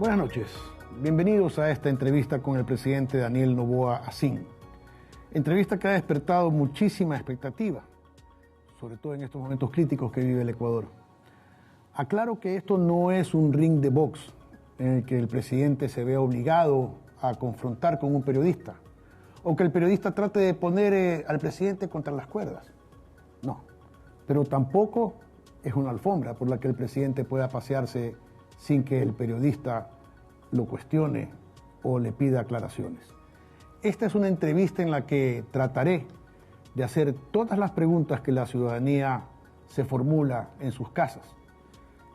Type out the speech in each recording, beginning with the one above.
Buenas noches. Bienvenidos a esta entrevista con el presidente Daniel Noboa Asín. Entrevista que ha despertado muchísima expectativa, sobre todo en estos momentos críticos que vive el Ecuador. Aclaro que esto no es un ring de box en el que el presidente se vea obligado a confrontar con un periodista o que el periodista trate de poner al presidente contra las cuerdas. No, pero tampoco es una alfombra por la que el presidente pueda pasearse sin que el periodista lo cuestione o le pida aclaraciones. Esta es una entrevista en la que trataré de hacer todas las preguntas que la ciudadanía se formula en sus casas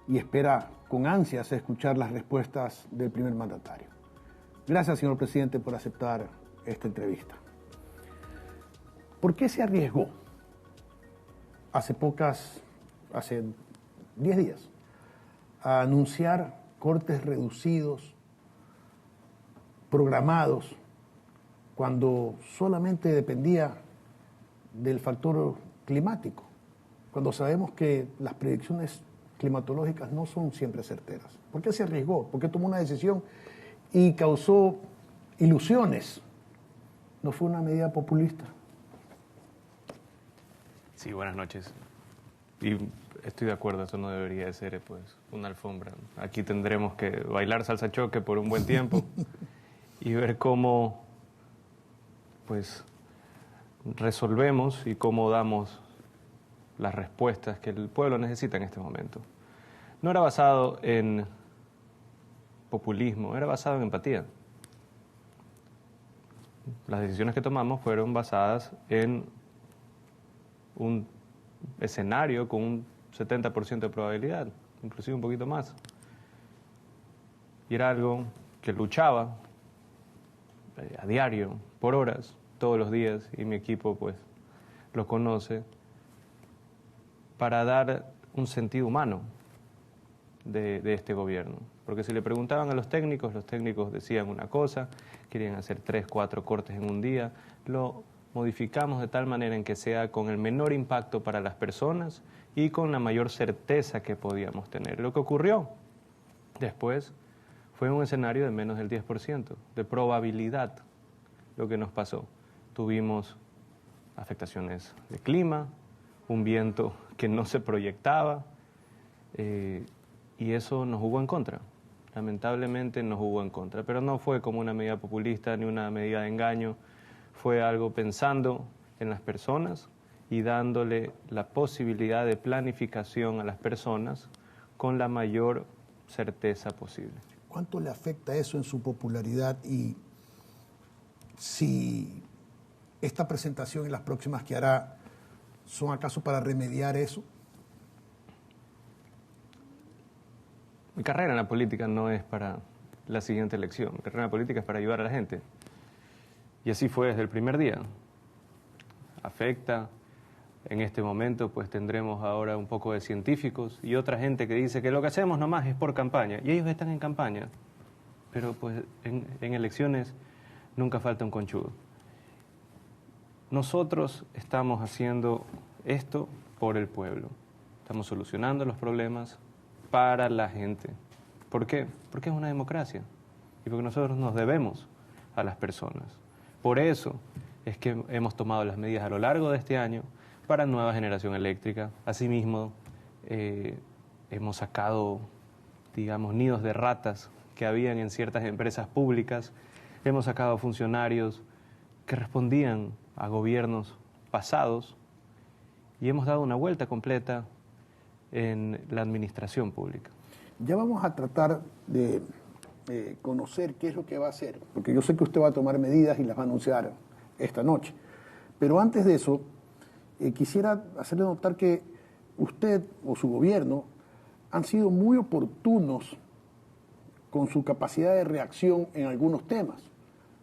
y espera con ansias escuchar las respuestas del primer mandatario. Gracias, señor presidente, por aceptar esta entrevista. ¿Por qué se arriesgó hace 10 días a anunciar cortes reducidos, programados, cuando solamente dependía del factor climático, cuando sabemos que las predicciones climatológicas no son siempre certeras? ¿Por qué se arriesgó? ¿Por qué tomó una decisión y causó ilusiones? ¿No fue una medida populista? Sí, buenas noches. Y estoy de acuerdo, eso no debería de ser pues una alfombra. Aquí tendremos que bailar salsa choque por un buen tiempo y ver cómo pues resolvemos y cómo damos las respuestas que el pueblo necesita en este momento. No era basado en populismo, era basado en empatía. Las decisiones que tomamos fueron basadas en un escenario con un 70% de probabilidad, inclusive un poquito más. Y era algo que luchaba a diario, por horas, todos los días, y mi equipo pues lo conoce, para dar un sentido humano de este gobierno. Porque si le preguntaban a los técnicos decían una cosa, querían hacer 3, 4 cortes en un día. Lo modificamos de tal manera en que sea con el menor impacto para las personas y con la mayor certeza que podíamos tener. Lo que ocurrió después fue un escenario de menos del 10% de probabilidad. Lo que nos pasó, tuvimos afectaciones de clima, un viento que no se proyectaba, y eso nos jugó en contra. Lamentablemente nos jugó en contra, pero no fue como una medida populista ni una medida de engaño. Fue algo pensando en las personas y dándole la posibilidad de planificación a las personas con la mayor certeza posible. ¿Cuánto le afecta eso en su popularidad y si esta presentación y las próximas que hará son acaso para remediar eso? Mi carrera en la política no es para la siguiente elección. Mi carrera en la política es para ayudar a la gente. Y así fue desde el primer día. Afecta. En este momento pues tendremos ahora un poco de científicos y otra gente que dice que lo que hacemos nomás es por campaña. Y ellos están en campaña. Pero pues en elecciones nunca falta un conchudo. Nosotros estamos haciendo esto por el pueblo. Estamos solucionando los problemas para la gente. ¿Por qué? Porque es una democracia y porque nosotros nos debemos a las personas. Por eso es que hemos tomado las medidas a lo largo de este año para nueva generación eléctrica. Asimismo, hemos sacado, digamos, nidos de ratas que habían en ciertas empresas públicas. Hemos sacado funcionarios que respondían a gobiernos pasados y hemos dado una vuelta completa en la administración pública. Ya vamos a tratar de conocer qué es lo que va a hacer, porque yo sé que usted va a tomar medidas y las va a anunciar esta noche. Pero antes de eso, quisiera hacerle notar que usted o su gobierno han sido muy oportunos con su capacidad de reacción en algunos temas.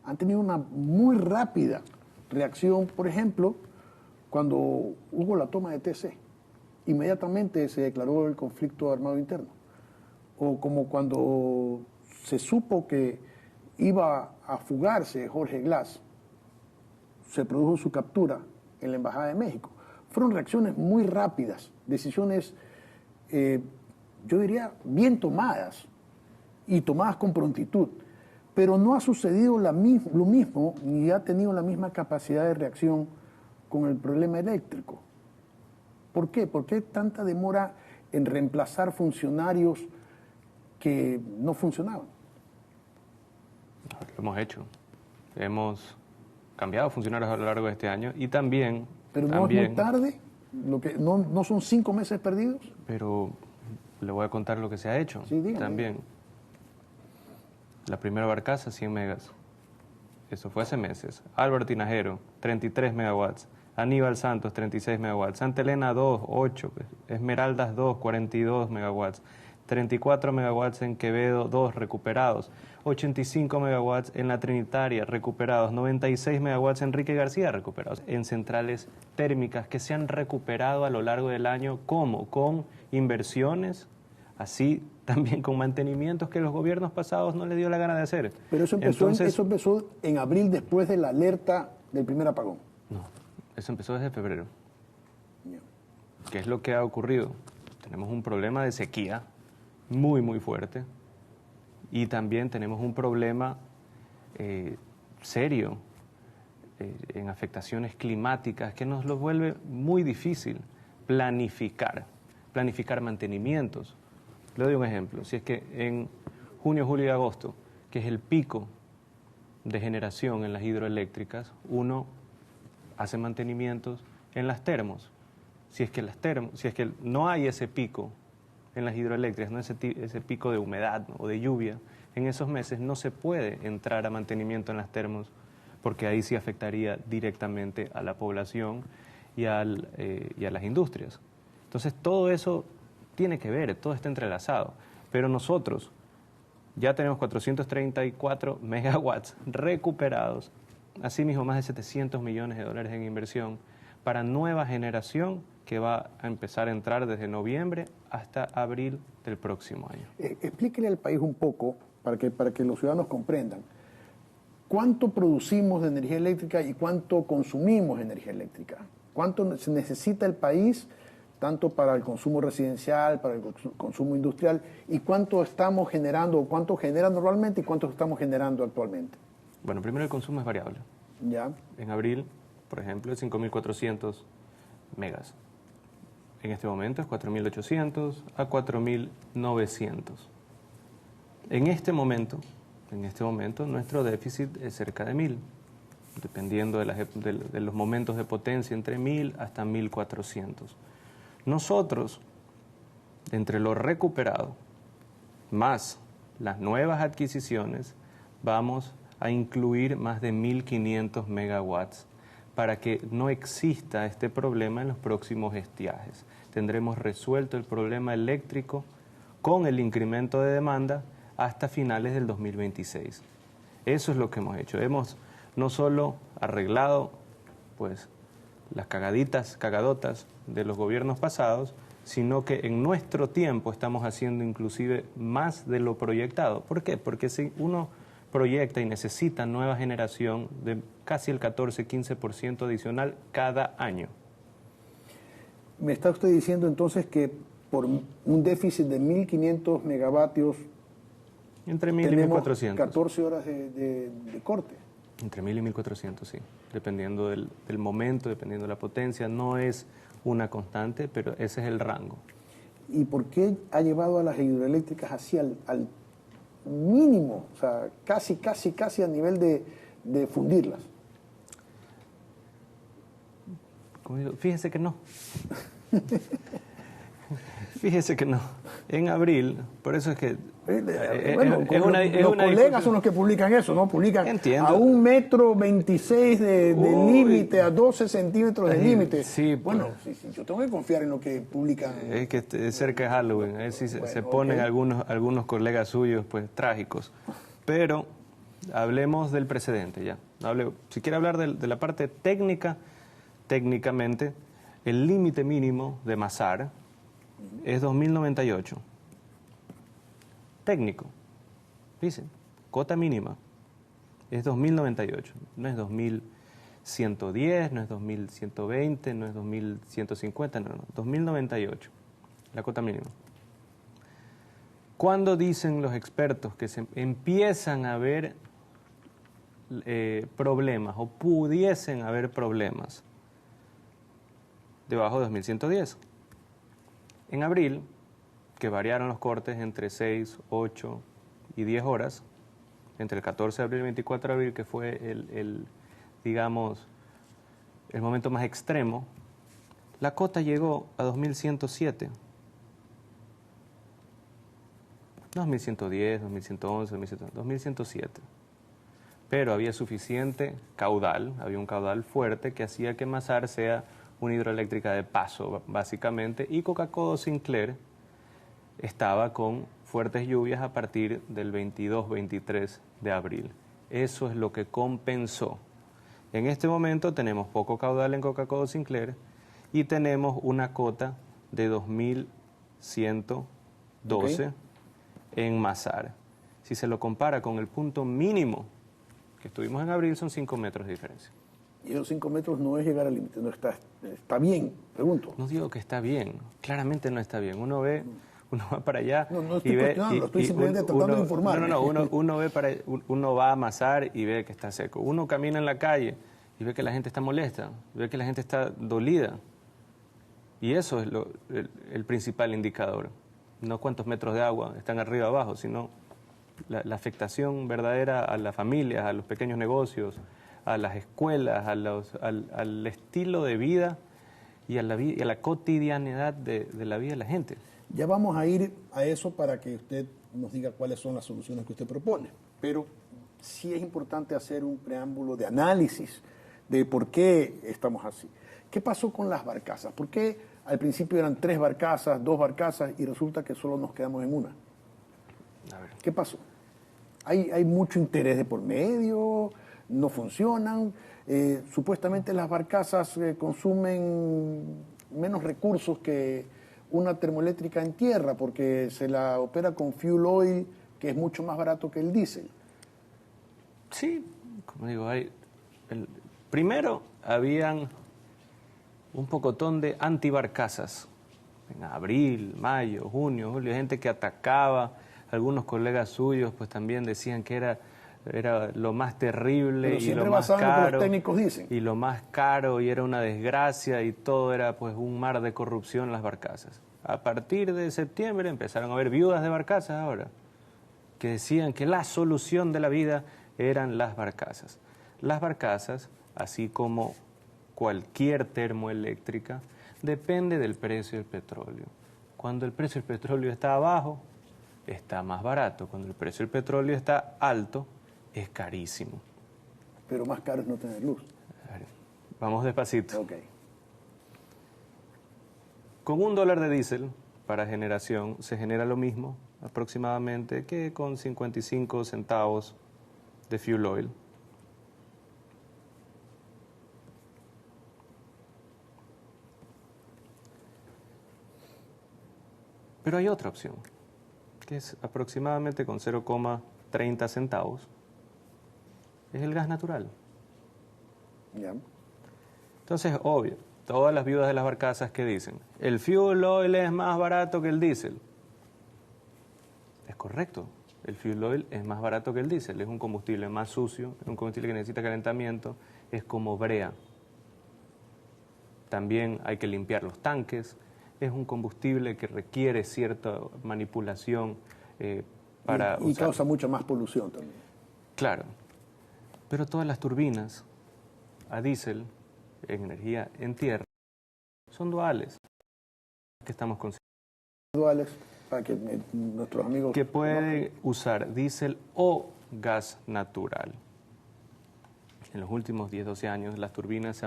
Han tenido una muy rápida reacción, por ejemplo, cuando hubo la toma de TC. Inmediatamente se declaró el conflicto armado interno. O como cuando se supo que iba a fugarse Jorge Glass, se produjo su captura en la Embajada de México. Fueron reacciones muy rápidas, decisiones, yo diría, bien tomadas, y tomadas con prontitud. Pero no ha sucedido lo mismo, ni ha tenido la misma capacidad de reacción con el problema eléctrico. ¿Por qué? ¿Por qué tanta demora en reemplazar funcionarios que no funcionaban? Lo hemos hecho. Hemos cambiado funcionarios a lo largo de este año y también... Pero no es muy tarde, no son 5 meses perdidos. Pero le voy a contar lo que se ha hecho. Sí, dígame. También. La primera barcaza, 100 megas. Eso fue hace meses. Álvaro Tinajero, 33 megawatts. Aníbal Santos, 36 megawatts. Santa Elena 2, 8. Esmeraldas 2, 42 megawatts. 34 megawatts en Quevedo 2 recuperados. 85 megawatts en La Trinitaria recuperados. 96 megawatts en Enrique García recuperados. En centrales térmicas que se han recuperado a lo largo del año. ¿Cómo? Con inversiones, así también con mantenimientos que los gobiernos pasados no les dio la gana de hacer. Pero eso empezó en abril, después de la alerta del primer apagón. No, eso empezó desde febrero. Yeah. ¿Qué es lo que ha ocurrido? Tenemos un problema de sequía muy, muy fuerte y también tenemos un problema serio en afectaciones climáticas que nos lo vuelve muy difícil planificar mantenimientos. Le doy un ejemplo. Si es que en junio, julio y agosto, que es el pico de generación en las hidroeléctricas, uno hace mantenimientos en las termos. Si es que no hay ese pico en las hidroeléctricas, no ese pico de humedad, ¿no?, o de lluvia, en esos meses no se puede entrar a mantenimiento en las termos porque ahí sí afectaría directamente a la población y a las industrias. Entonces todo eso tiene que ver, todo está entrelazado. Pero nosotros ya tenemos 434 megawatts recuperados, asimismo más de 700 millones de dólares en inversión para nueva generación que va a empezar a entrar desde noviembre hasta abril del próximo año. Explíquele al país un poco, para que los ciudadanos comprendan, ¿cuánto producimos de energía eléctrica y cuánto consumimos de energía eléctrica? ¿Cuánto se necesita el país, tanto para el consumo residencial, para el consumo industrial, y cuánto estamos generando, o cuánto genera normalmente y cuánto estamos generando actualmente? Bueno, primero el consumo es variable. Ya. En abril, por ejemplo, es 5.400 megas. En este momento es 4.800 a 4.900. En este momento, nuestro déficit es cerca de 1.000, dependiendo de los momentos de potencia, entre 1.000 hasta 1.400. Nosotros, entre lo recuperado, más las nuevas adquisiciones, vamos a incluir más de 1.500 megawatts para que no exista este problema en los próximos estiajes. Tendremos resuelto el problema eléctrico con el incremento de demanda hasta finales del 2026. Eso es lo que hemos hecho. Hemos no solo arreglado pues las cagadotas de los gobiernos pasados, sino que en nuestro tiempo estamos haciendo inclusive más de lo proyectado. ¿Por qué? Porque si uno proyecta y necesita nueva generación de casi el 14-15% adicional cada año. Me está usted diciendo entonces que por un déficit de 1.500 megavatios entre 1.000 y 1.400. 14 horas de corte. Entre 1.000 y 1.400, sí. Dependiendo del momento, dependiendo de la potencia. No es una constante, pero ese es el rango. ¿Y por qué ha llevado a las hidroeléctricas así al mínimo? O sea, casi a nivel de fundirlas. Fíjese que no. Fíjese que no. En abril, por eso es que... los colegas son los que publican eso, ¿no? Publican Entiendo. A 1,26 m de límite, a 12 centímetros de límite. Sí, bueno, sí, yo tengo que confiar en lo que publican. Es que cerca de Halloween, a ver si se ponen algunos colegas suyos, pues, trágicos. Pero hablemos del precedente ya. Si quiere hablar de la parte técnica, técnicamente, el límite mínimo de Masar es 2098. Técnico, dicen, cota mínima, es 2098, no es 2110, no es 2120, no es 2150, no, 2098, la cota mínima. ¿Cuándo dicen los expertos que se empiezan a ver problemas o pudiesen haber problemas? Debajo de 2110. En abril, que variaron los cortes entre 6, 8 y 10 horas, entre el 14 de abril y el 24 de abril, que fue digamos, el momento más extremo, la cota llegó a 2107. 2110, 2111, 2107. Pero había suficiente caudal, había un caudal fuerte que hacía que Mazar sea una hidroeléctrica de paso, básicamente, y Coca-Cola Sinclair estaba con fuertes lluvias a partir del 22-23 de abril. Eso es lo que compensó. En este momento tenemos poco caudal en Coca-Cola Sinclair y tenemos una cota de 2112 en Mazar. Si se lo compara con el punto mínimo que estuvimos en abril, son 5 metros de diferencia. Y esos 5 metros no es llegar al límite, no está bien, pregunto. No digo que está bien, claramente no está bien. Uno va para allá no estoy cuestionando, estoy simplemente tratando de informar. Uno va a Mazar y ve que está seco. Uno camina en la calle y ve que la gente está molesta, ve que la gente está dolida. Y eso es el principal indicador. No cuántos metros de agua están arriba o abajo, sino la afectación verdadera a las familias, a los pequeños negocios, a las escuelas, al estilo de vida y a la cotidianidad de la vida de la gente. Ya vamos a ir a eso para que usted nos diga cuáles son las soluciones que usted propone. Pero sí es importante hacer un preámbulo de análisis de por qué estamos así. ¿Qué pasó con las barcazas? ¿Por qué al principio eran 3 barcazas, 2 barcazas y resulta que solo nos quedamos en una? A ver. ¿Qué pasó? ¿Hay mucho interés de por medio? ¿No funcionan? Supuestamente las barcazas consumen menos recursos que una termoeléctrica en tierra porque se la opera con fuel oil, que es mucho más barato que el diésel. Sí, como digo, primero habían un pocotón de antibarcazas en abril, mayo, junio, julio, gente que atacaba. Algunos colegas suyos pues también decían que era lo más terrible y lo más caro, lo que los técnicos dicen. Y lo más caro y era una desgracia y todo era pues un mar de corrupción las barcazas. A partir de septiembre empezaron a haber viudas de barcazas ahora que decían que la solución de la vida eran las barcazas. Las barcazas, así como cualquier termoeléctrica, depende del precio del petróleo. Cuando el precio del petróleo está abajo, está más barato. Cuando el precio del petróleo está alto, es carísimo. Pero más caro es no tener luz. Vamos despacito. Ok. Con $1 de diésel para generación se genera lo mismo aproximadamente que con 55 centavos de fuel oil. Pero hay otra opción, que es aproximadamente con 0,30 centavos. Es el gas natural. Ya. Entonces, obvio, todas las viudas de las barcazas que dicen, el fuel oil es más barato que el diésel. Es correcto, el fuel oil es más barato que el diésel, es un combustible más sucio, es un combustible que necesita calentamiento, es como brea. También hay que limpiar los tanques, es un combustible que requiere cierta manipulación para y causa mucha más polución también. Claro, pero todas las turbinas a diésel, en energía en tierra, son duales. Que estamos consiguiendo. Duales, para que nuestros amigos... Que pueden usar diésel o gas natural. En los últimos 10-12 años, las turbinas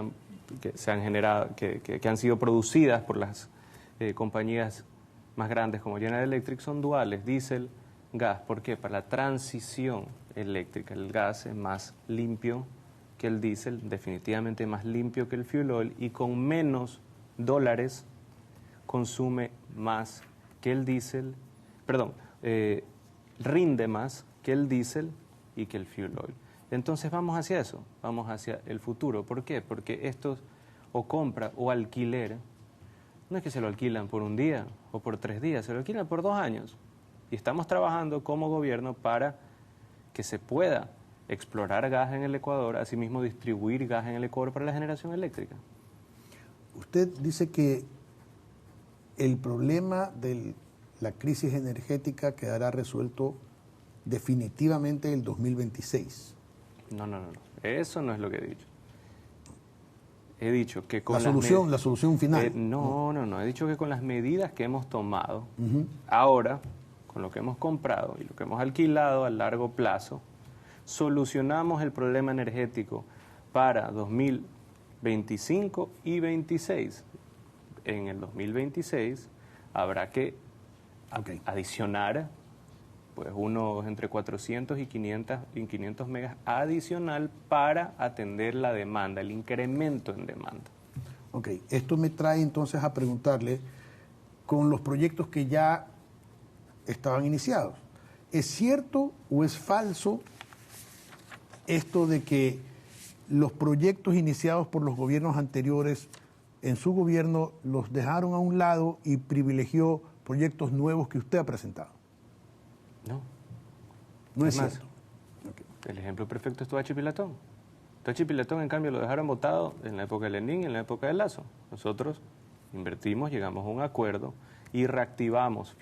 se han generado, que han sido producidas por las compañías más grandes como General Electric, son duales, diésel, gas. ¿Por qué? Para la transición eléctrica. El gas es más limpio que el diésel, definitivamente más limpio que el fuel oil y con menos dólares consume más que el diésel, rinde más que el diésel y que el fuel oil. Entonces vamos hacia eso, vamos hacia el futuro. ¿Por qué? Porque estos o compra o alquiler, no es que se lo alquilan por un día o por 3 días, se lo alquilan por 2 años. Y estamos trabajando como gobierno para que se pueda explorar gas en el Ecuador, asimismo distribuir gas en el Ecuador para la generación eléctrica. Usted dice que el problema de la crisis energética quedará resuelto definitivamente en el 2026. No. Eso no es lo que he dicho. He dicho que con la solución final. No. He dicho que con las medidas que hemos tomado, ahora, con lo que hemos comprado y lo que hemos alquilado a largo plazo, solucionamos el problema energético para 2025 y 26. En el 2026 habrá que adicionar pues unos entre 400 y 500 megas adicional para atender la demanda, el incremento en demanda. Ok, esto me trae entonces a preguntarle, con los proyectos que ya estaban iniciados, ¿es cierto o es falso esto de que los proyectos iniciados por los gobiernos anteriores en su gobierno los dejaron a un lado y privilegió proyectos nuevos que usted ha presentado? No es cierto. Okay. El ejemplo perfecto es Toachi Pilatón. Toachi Pilatón, en cambio, lo dejaron botado en la época de Lenín y en la época de Lazo. Nosotros invertimos, llegamos a un acuerdo y reactivamos,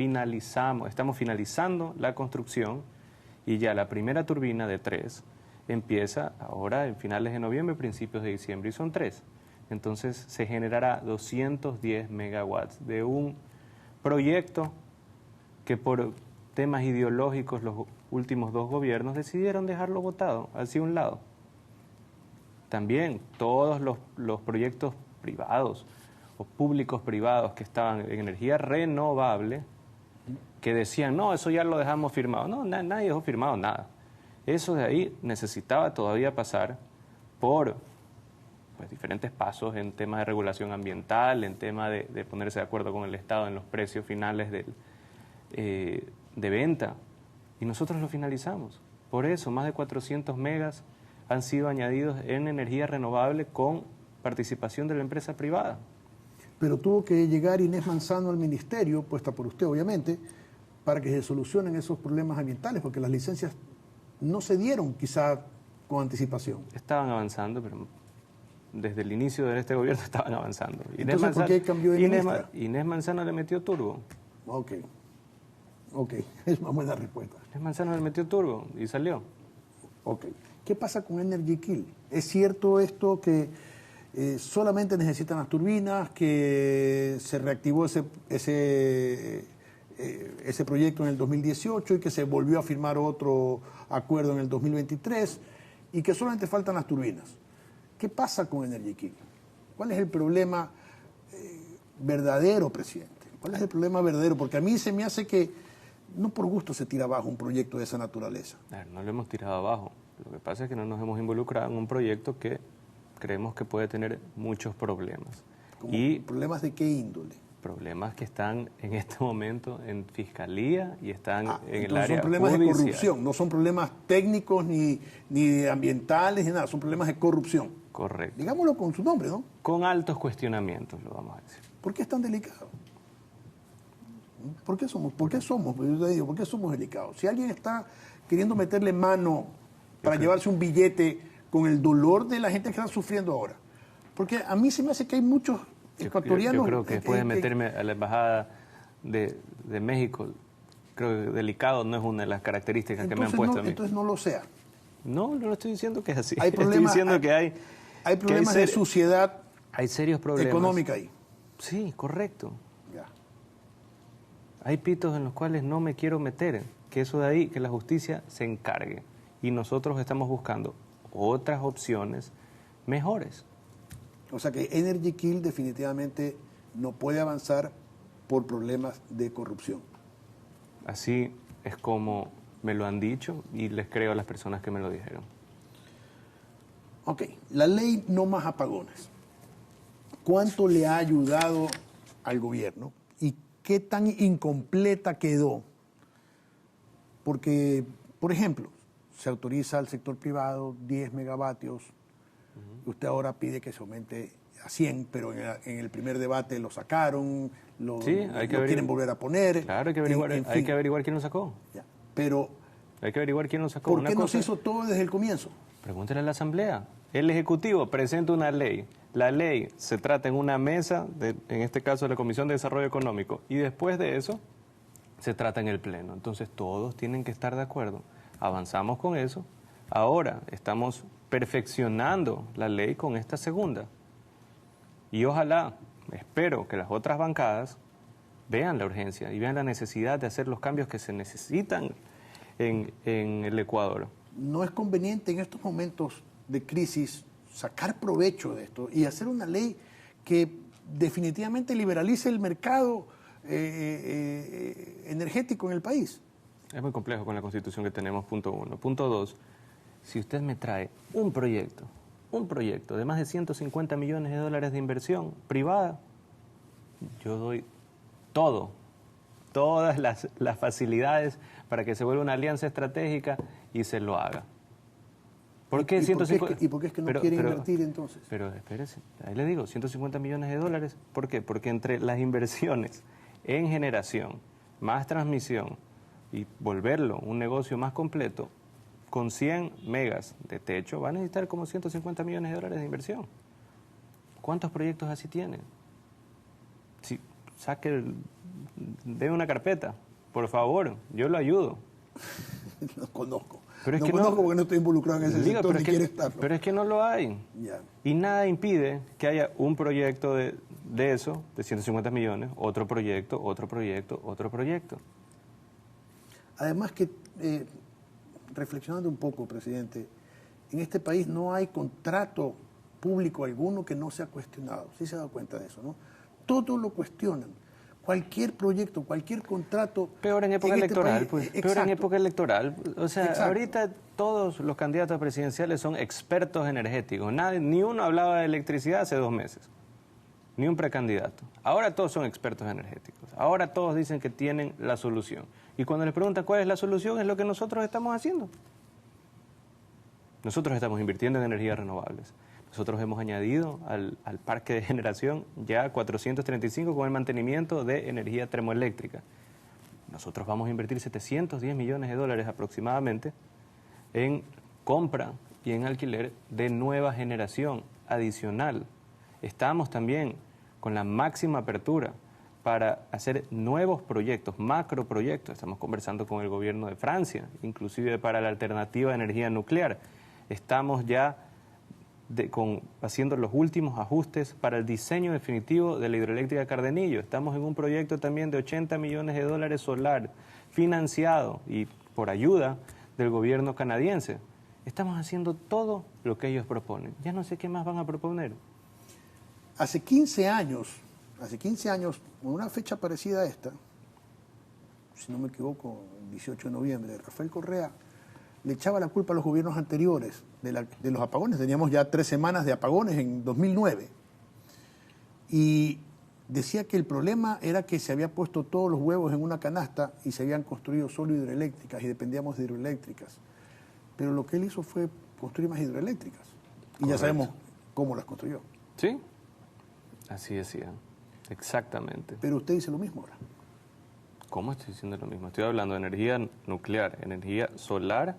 estamos finalizando la construcción y ya la primera turbina de 3 empieza ahora en finales de noviembre, principios de diciembre, y son 3. Entonces se generará 210 megawatts de un proyecto que por temas ideológicos los últimos 2 gobiernos decidieron dejarlo botado hacia un lado. También todos los proyectos privados o públicos privados que estaban en energía renovable, que decían, no, eso ya lo dejamos firmado. No, nadie dejó firmado nada. Eso de ahí necesitaba todavía pasar por diferentes pasos en temas de regulación ambiental, en tema de ponerse de acuerdo con el Estado en los precios finales de venta. Y nosotros lo finalizamos. Por eso, más de 400 megas han sido añadidos en energía renovable con participación de la empresa privada. Pero tuvo que llegar Inés Manzano al ministerio, puesta por usted obviamente, para que se solucionen esos problemas ambientales, porque las licencias no se dieron quizá con anticipación. Estaban avanzando, pero desde el inicio de este gobierno estaban avanzando. Entonces, ¿por qué cambió de ministra? Inés Manzano le metió turbo. Ok, es una buena respuesta. Inés Manzano le metió turbo y salió. Ok. ¿Qué pasa con Energy Kill? ¿Es cierto esto que solamente necesitan las turbinas, que se reactivó ese proyecto en el 2018 y que se volvió a firmar otro acuerdo en el 2023 y que solamente faltan las turbinas? ¿Qué pasa con Energy Kill? ¿Cuál es el problema verdadero, presidente? ¿Cuál es el problema verdadero? Porque a mí se me hace que no por gusto se tira abajo un proyecto de esa naturaleza. No lo hemos tirado abajo. Lo que pasa es que no nos hemos involucrado en un proyecto que creemos que puede tener muchos problemas. ¿Problemas de qué índole? Problemas que están en este momento en fiscalía y están en el área son problemas judicial. De corrupción, no son problemas técnicos ni ambientales ni nada, son problemas de corrupción. Correcto. Digámoslo con su nombre, ¿no? Con altos cuestionamientos, lo vamos a decir. ¿Por qué es tan delicado? ¿Por qué somos delicados? Si alguien está queriendo meterle mano para llevarse un billete con el dolor de la gente que está sufriendo ahora, porque a mí se me hace que hay muchos ecuatorianos... Yo creo que después de meterme a la embajada de México, creo que delicado no es una de las características que me han puesto a mí. Entonces no lo sea. No estoy diciendo que es así. Estoy diciendo que hay problemas de suciedad. Hay serios problemas económica ahí. Sí, correcto. Ya. Hay pitos en los cuales no me quiero meter, que eso de ahí, que la justicia se encargue. Y nosotros estamos buscando otras opciones mejores. O sea que Energy Kill definitivamente no puede avanzar por problemas de corrupción. Así es como me lo han dicho y les creo a las personas que me lo dijeron. Ok, la ley No Más Apagones. ¿Cuánto le ha ayudado al gobierno y qué tan incompleta quedó? Porque, por ejemplo, se autoriza al sector privado 10 megavatios. Usted ahora pide que se aumente a 100, pero en el primer debate lo sacaron, lo quieren volver a poner. Claro, hay que averiguar, hay que averiguar quién lo sacó. Ya, pero hay que averiguar quién lo sacó. ¿Por qué no se hizo todo desde el comienzo? Pregúntele a la Asamblea. El Ejecutivo presenta una ley. La ley se trata en una mesa, en este caso de la Comisión de Desarrollo Económico, y después de eso se trata en el Pleno. Entonces todos tienen que estar de acuerdo. Avanzamos con eso. Ahora estamos perfeccionando la ley con esta segunda. Y ojalá, espero que las otras bancadas vean la urgencia y vean la necesidad de hacer los cambios que se necesitan en el Ecuador. ¿No es conveniente en estos momentos de crisis sacar provecho de esto y hacer una ley que definitivamente liberalice el mercado energético en el país? Es muy complejo con la Constitución que tenemos, punto 1. Punto 2, si usted me trae un proyecto de más de 150 millones de dólares de inversión privada, yo doy todas las facilidades para que se vuelva una alianza estratégica y se lo haga. ¿Por qué 150? ¿Y por qué es que no quiere invertir entonces? Pero espérese, ahí le digo, 150 millones de dólares. ¿Por qué? Porque entre las inversiones en generación, más transmisión y volverlo un negocio más completo, con 100 megas de techo, va a necesitar como 150 millones de dólares de inversión. ¿Cuántos proyectos así tienen? Si dé una carpeta, por favor, yo lo ayudo. No conozco. Pero es no que conozco porque no estoy involucrado en ese sector ni quiero estarlo. Pero es que no lo hay. Ya. Y nada impide que haya un proyecto de eso, de 150 millones, otro proyecto. Además que, reflexionando un poco, presidente, en este país no hay contrato público alguno que no sea cuestionado. Sí se ha dado cuenta de eso, ¿no? Todo lo cuestionan. Cualquier proyecto, cualquier contrato... Peor en época electoral, pues. Exacto. Peor en época electoral. O sea, Exacto. Ahorita todos los candidatos presidenciales son expertos energéticos. Ni uno hablaba de electricidad hace 2 meses. Ni un precandidato. Ahora todos son expertos energéticos. Ahora todos dicen que tienen la solución. Y cuando les preguntan cuál es la solución, es lo que nosotros estamos haciendo. Nosotros estamos invirtiendo en energías renovables. Nosotros hemos añadido al parque de generación ya 435 con el mantenimiento de energía termoeléctrica. Nosotros vamos a invertir 710 millones de dólares aproximadamente en compra y en alquiler de nueva generación adicional. Estamos también con la máxima apertura para hacer nuevos proyectos, macroproyectos. Estamos conversando con el gobierno de Francia, inclusive para la alternativa de energía nuclear. Estamos ya haciendo los últimos ajustes para el diseño definitivo de la hidroeléctrica Cardenillo. Estamos en un proyecto también de 80 millones de dólares solar, financiado y por ayuda del gobierno canadiense. Estamos haciendo todo lo que ellos proponen. Ya no sé qué más van a proponer. Hace 15 años, con una fecha parecida a esta, si no me equivoco, el 18 de noviembre, Rafael Correa le echaba la culpa a los gobiernos anteriores de los apagones. Teníamos ya 3 semanas de apagones en 2009. Y decía que el problema era que se había puesto todos los huevos en una canasta y se habían construido solo hidroeléctricas y dependíamos de hidroeléctricas. Pero lo que él hizo fue construir más hidroeléctricas. Y correcto. Ya sabemos cómo las construyó. Sí, así decía, exactamente. Pero usted dice lo mismo ahora. ¿Cómo estoy diciendo lo mismo? Estoy hablando de energía nuclear, energía solar,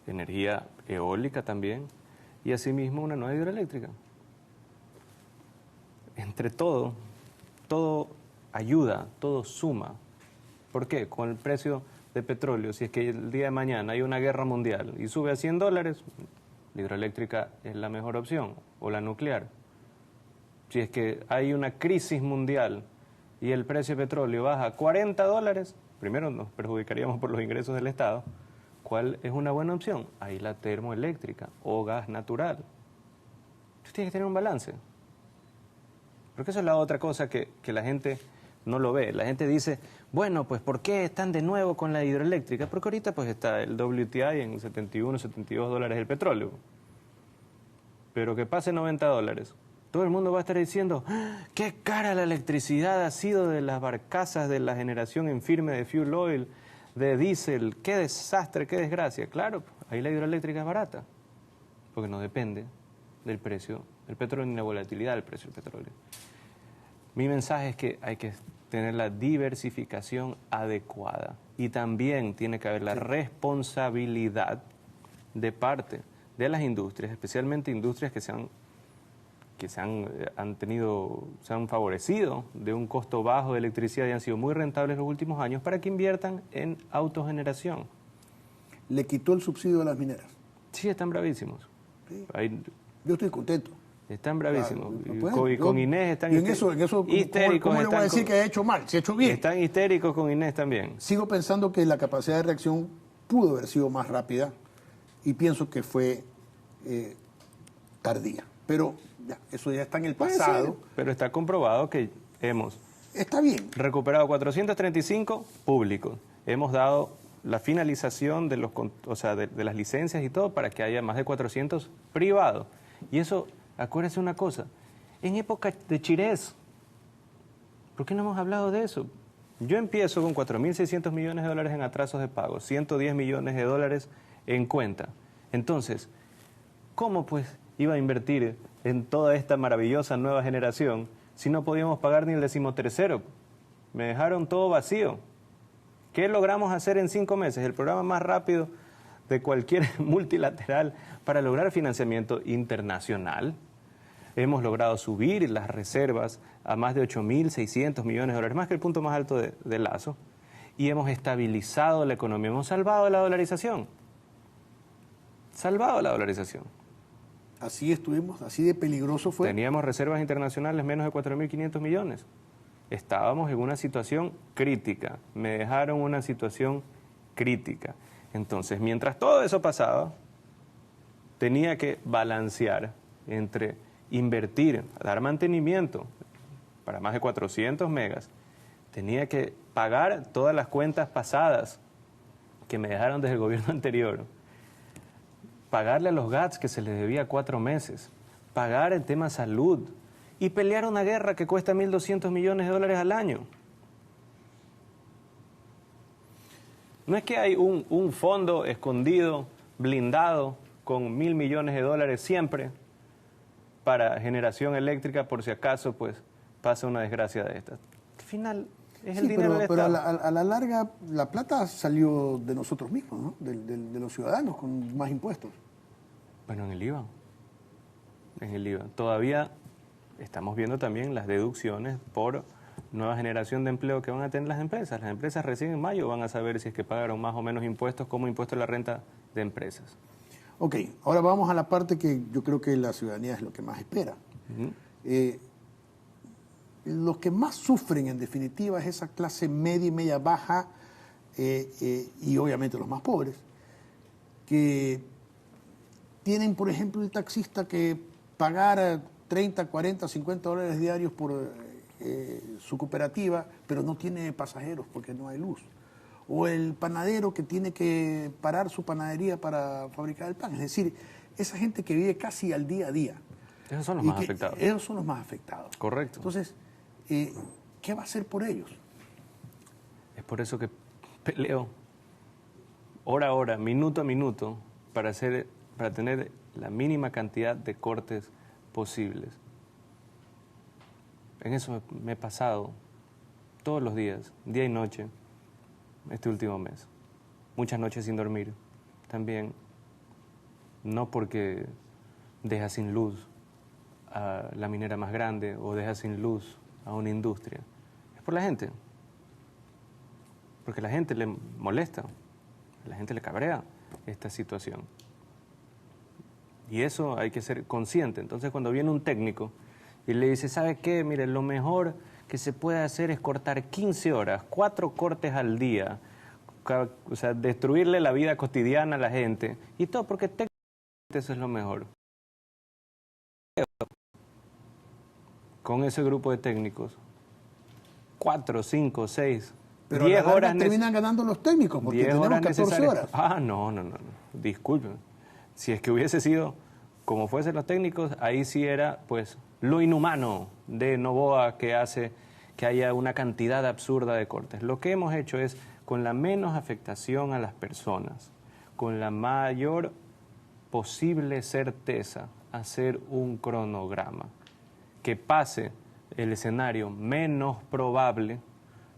energía eólica también, y asimismo una nueva hidroeléctrica. Entre todo ayuda, todo suma. ¿Por qué? Con el precio de petróleo, si es que el día de mañana hay una guerra mundial y sube a $100, la hidroeléctrica es la mejor opción, o la nuclear. Si es que hay una crisis mundial y el precio de petróleo baja a $40, primero nos perjudicaríamos por los ingresos del Estado. ¿Cuál es una buena opción? Ahí la termoeléctrica o gas natural. Usted tiene que tener un balance. Porque eso es la otra cosa que la gente no lo ve. La gente dice, bueno, pues ¿por qué están de nuevo con la hidroeléctrica? Porque ahorita pues está el WTI en 71, 72 dólares el petróleo. Pero que pase $90. Todo el mundo va a estar diciendo, qué cara la electricidad ha sido de las barcazas de la generación en firme de fuel oil, de diésel, qué desastre, qué desgracia. Claro, ahí la hidroeléctrica es barata, porque no depende del precio el petróleo ni la volatilidad del precio del petróleo. Mi mensaje es que hay que tener la diversificación adecuada y también tiene que haber la responsabilidad de parte de las industrias, especialmente industrias que se han favorecido de un costo bajo de electricidad y han sido muy rentables los últimos años, para que inviertan en autogeneración. ¿Le quitó el subsidio a las mineras? Sí, están bravísimos. Sí. Ahí, yo estoy contento. están bravísimos. Pues, y con Inés están histéricos. ¿Cómo le voy a decir que ha hecho mal? Si ha hecho bien. Están histéricos con Inés también. Sigo pensando que la capacidad de reacción pudo haber sido más rápida y pienso que fue tardía. Pero ya, eso ya está en el pasado. Pero está comprobado que hemos está bien. recuperado 435 públicos. Hemos dado la finalización de las licencias y todo para que haya más de 400 privados. Y eso, acuérdese una cosa, en época de Chirés, ¿por qué no hemos hablado de eso? Yo empiezo con 4.600 millones de dólares en atrasos de pago, 110 millones de dólares en cuenta. Entonces, ¿cómo pues iba a invertir en toda esta maravillosa nueva generación si no podíamos pagar ni el 13º? Me dejaron todo vacío. ¿Qué logramos hacer en 5 meses? El programa más rápido de cualquier multilateral para lograr financiamiento internacional. Hemos logrado subir las reservas a más de 8.600 millones de dólares, más que el punto más alto de Lazo, y hemos estabilizado la economía, hemos salvado la dolarización. Salvado la dolarización. Así estuvimos, así de peligroso fue. Teníamos reservas internacionales menos de 4.500 millones. Estábamos en una situación crítica, me dejaron una situación crítica. Entonces, mientras todo eso pasaba, tenía que balancear entre invertir, dar mantenimiento para más de 400 megas, tenía que pagar todas las cuentas pasadas que me dejaron desde el gobierno anterior, pagarle a los GATS que se les debía 4 meses, pagar el tema salud y pelear una guerra que cuesta 1.200 millones de dólares al año. No es que hay un fondo escondido, blindado, con 1.000 millones de dólares siempre para generación eléctrica por si acaso pues pasa una desgracia de estas. Al final es el dinero del Estado. Pero a la larga la plata salió de nosotros mismos, ¿no? De los ciudadanos con más impuestos. Bueno, en el IVA. Todavía estamos viendo también las deducciones por nueva generación de empleo que van a tener las empresas. Las empresas recién en mayo van a saber si es que pagaron más o menos impuestos, como impuesto a la renta de empresas. Ok, ahora vamos a la parte que yo creo que la ciudadanía es lo que más espera. Los que más sufren, en definitiva, es esa clase media y media baja, y obviamente los más pobres, que tienen, por ejemplo, el taxista que pagar 30, 40, 50 dólares diarios por su cooperativa, pero no tiene pasajeros porque no hay luz. O el panadero que tiene que parar su panadería para fabricar el pan. Es decir, esa gente que vive casi al día a día. Esos son los más afectados. Esos son los más afectados. Correcto. Entonces, ¿qué va a hacer por ellos? Es por eso que peleo hora a hora, minuto a minuto, para tener la mínima cantidad de cortes posibles. En eso me he pasado todos los días, día y noche, este último mes. Muchas noches sin dormir. También, no porque deja sin luz a la minera más grande o deja sin luz a una industria. Es por la gente. Porque a la gente le molesta, a la gente le cabrea esta situación. Y eso hay que ser consciente. Entonces, cuando viene un técnico y le dice, ¿sabe qué? Mire, lo mejor que se puede hacer es cortar 15 horas, 4 cortes al día, o sea, destruirle la vida cotidiana a la gente, y todo porque técnicamente eso es lo mejor. Con ese grupo de técnicos, 4, 5, 6, pero 10 horas... terminan ganando los técnicos, porque tenemos 14 horas. No. Disculpen. Si es que hubiese sido como fuesen los técnicos, ahí sí era, pues, lo inhumano de Noboa que hace que haya una cantidad absurda de cortes. Lo que hemos hecho es, con la menos afectación a las personas, con la mayor posible certeza hacer un cronograma. Que pase el escenario menos probable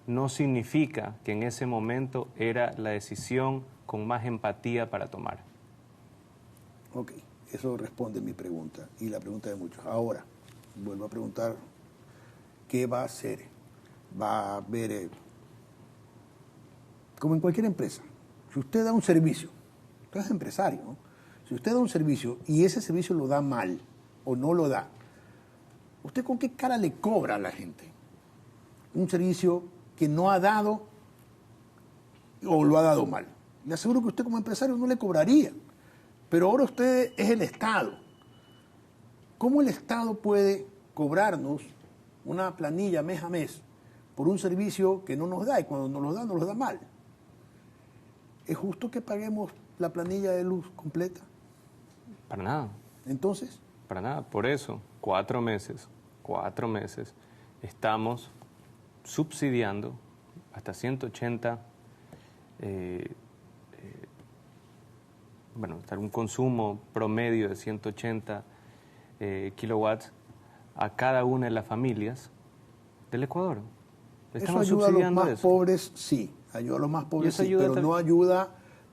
no significa que en ese momento era la decisión con más empatía para tomar. Ok, eso responde mi pregunta y la pregunta de muchos. Ahora, vuelvo a preguntar, ¿qué va a hacer? Va a haber, como en cualquier empresa, si usted da un servicio, usted es empresario, ¿no? Si usted da un servicio y ese servicio lo da mal o no lo da, ¿usted con qué cara le cobra a la gente? Un servicio que no ha dado o lo ha dado mal. Le aseguro que usted como empresario no le cobraría. Pero ahora usted es el Estado. ¿Cómo el Estado puede cobrarnos una planilla mes a mes por un servicio que no nos da y cuando nos lo da mal? ¿Es justo que paguemos la planilla de luz completa? Para nada. Entonces, Para nada. Por eso, 4 meses, estamos subsidiando hasta 180, hasta un consumo promedio de 180 kilowatts a cada una de las familias del Ecuador. Eso ayuda a los más pobres, sí, ayuda a los más pobres, sí, pero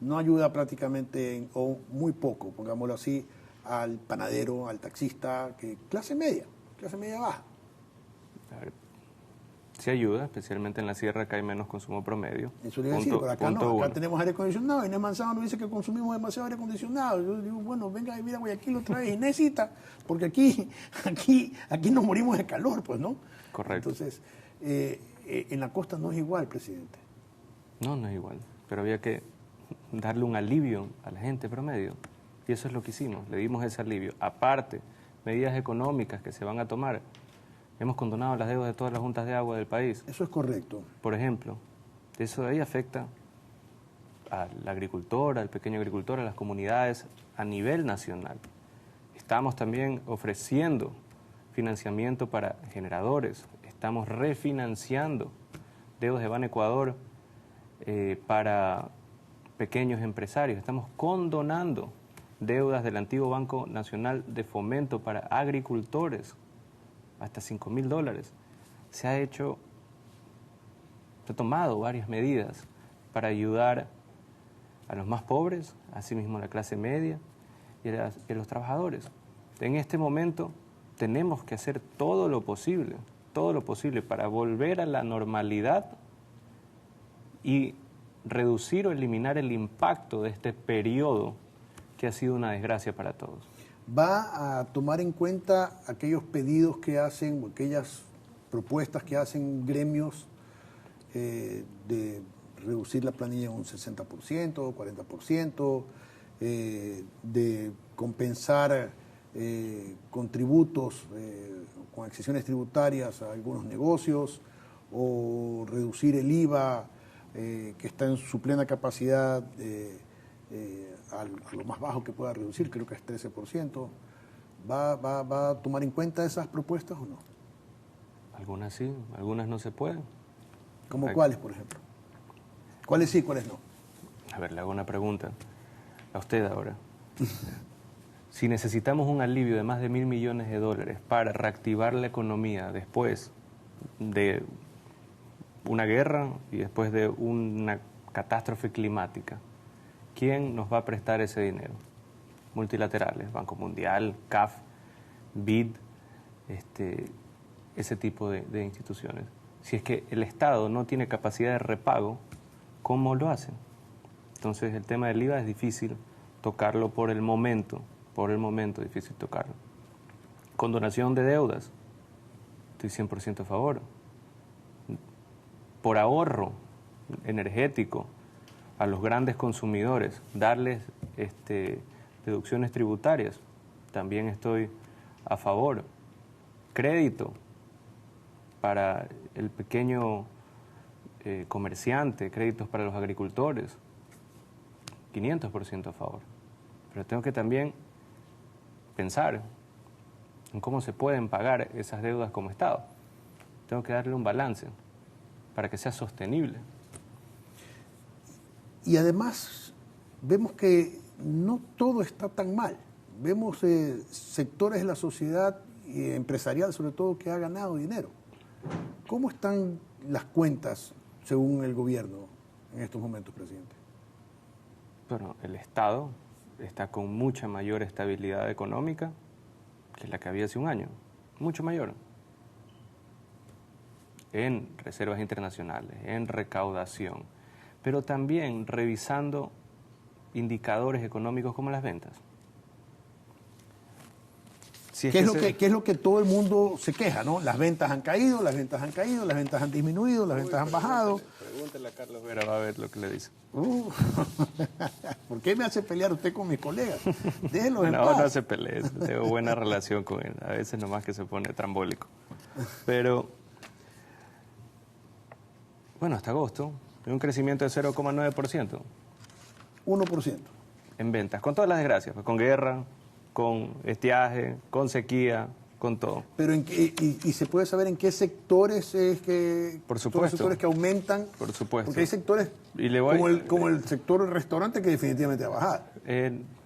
no ayuda prácticamente, o muy poco, pongámoslo así, al panadero, al taxista, que clase media baja. Sí ayuda, especialmente en la sierra que hay menos consumo promedio. Eso le iba a decir, pero acá no, acá tenemos aire acondicionado. Inés Manzano nos dice que consumimos demasiado aire acondicionado. Yo digo, bueno, venga y mira Guayaquil otra vez y necesita, porque aquí nos morimos de calor, pues, ¿no? Correcto. Entonces, en la costa no es igual, presidente. No es igual, pero había que darle un alivio a la gente promedio. Y eso es lo que hicimos, le dimos ese alivio. Aparte, medidas económicas que se van a tomar. Hemos condonado las deudas de todas las juntas de agua del país. Eso es correcto. Por ejemplo, eso de ahí afecta al agricultor, al pequeño agricultor, a las comunidades a nivel nacional. Estamos también ofreciendo financiamiento para generadores. Estamos refinanciando deudas de Ban Ecuador para pequeños empresarios. Estamos condonando deudas del antiguo Banco Nacional de Fomento para agricultores, hasta $5.000. Se ha tomado varias medidas para ayudar a los más pobres, asimismo a la clase media y a los trabajadores. En este momento tenemos que hacer todo lo posible para volver a la normalidad y reducir o eliminar el impacto de este periodo que ha sido una desgracia para todos. ¿Va a tomar en cuenta aquellos pedidos que hacen, aquellas propuestas que hacen gremios de reducir la planilla un 60%, 40%, de compensar con tributos, con exenciones tributarias a algunos negocios, o reducir el IVA que está en su plena capacidad a lo más bajo que pueda reducir, creo que es 13%. ¿Va a tomar en cuenta esas propuestas o no? Algunas sí, algunas no se pueden. ¿Cómo cuáles, por ejemplo? ¿Cuáles sí, cuáles no? A ver, le hago una pregunta a usted ahora. Si necesitamos un alivio de más de $1.000 millones para reactivar la economía después de una guerra y después de una catástrofe climática, ¿quién nos va a prestar ese dinero? Multilaterales, Banco Mundial, CAF, BID, ese tipo de instituciones. Si es que el Estado no tiene capacidad de repago, ¿cómo lo hacen? Entonces el tema del IVA es difícil tocarlo por el momento difícil tocarlo. Condonación de deudas, estoy 100% a favor. Por ahorro energético a los grandes consumidores, darles deducciones tributarias, también estoy a favor. Crédito para el pequeño comerciante, créditos para los agricultores, 500% a favor. Pero tengo que también pensar en cómo se pueden pagar esas deudas como Estado. Tengo que darle un balance para que sea sostenible. Y además vemos que no todo está tan mal. vemos sectores de la sociedad empresarial, sobre todo, que ha ganado dinero. ¿Cómo están las cuentas según el gobierno en estos momentos, presidente? Bueno, el Estado está con mucha mayor estabilidad económica que la que había hace un año, mucho mayor. En reservas internacionales, en recaudación, pero también revisando indicadores económicos como las ventas. Si ¿Qué es lo que todo el mundo se queja, ¿no? Las ventas han caído, las ventas han caído, las ventas han disminuido, las ventas han bajado. Pregúntele a Carlos Vera, va a ver lo que le dice. ¿Por qué me hace pelear usted con mis colegas? Déjenlo en paz. No se pelee, tengo buena relación con él. A veces nomás que se pone trambólico. Pero, bueno, hasta agosto, un crecimiento de 0,9%. 1%. En ventas, con todas las desgracias, pues, con guerra, con estiaje, con sequía, con todo. Pero y se puede saber en qué sectores es que... Por supuesto. Son los sectores que aumentan. Por supuesto. Porque hay sectores como el sector del restaurante que definitivamente ha bajado.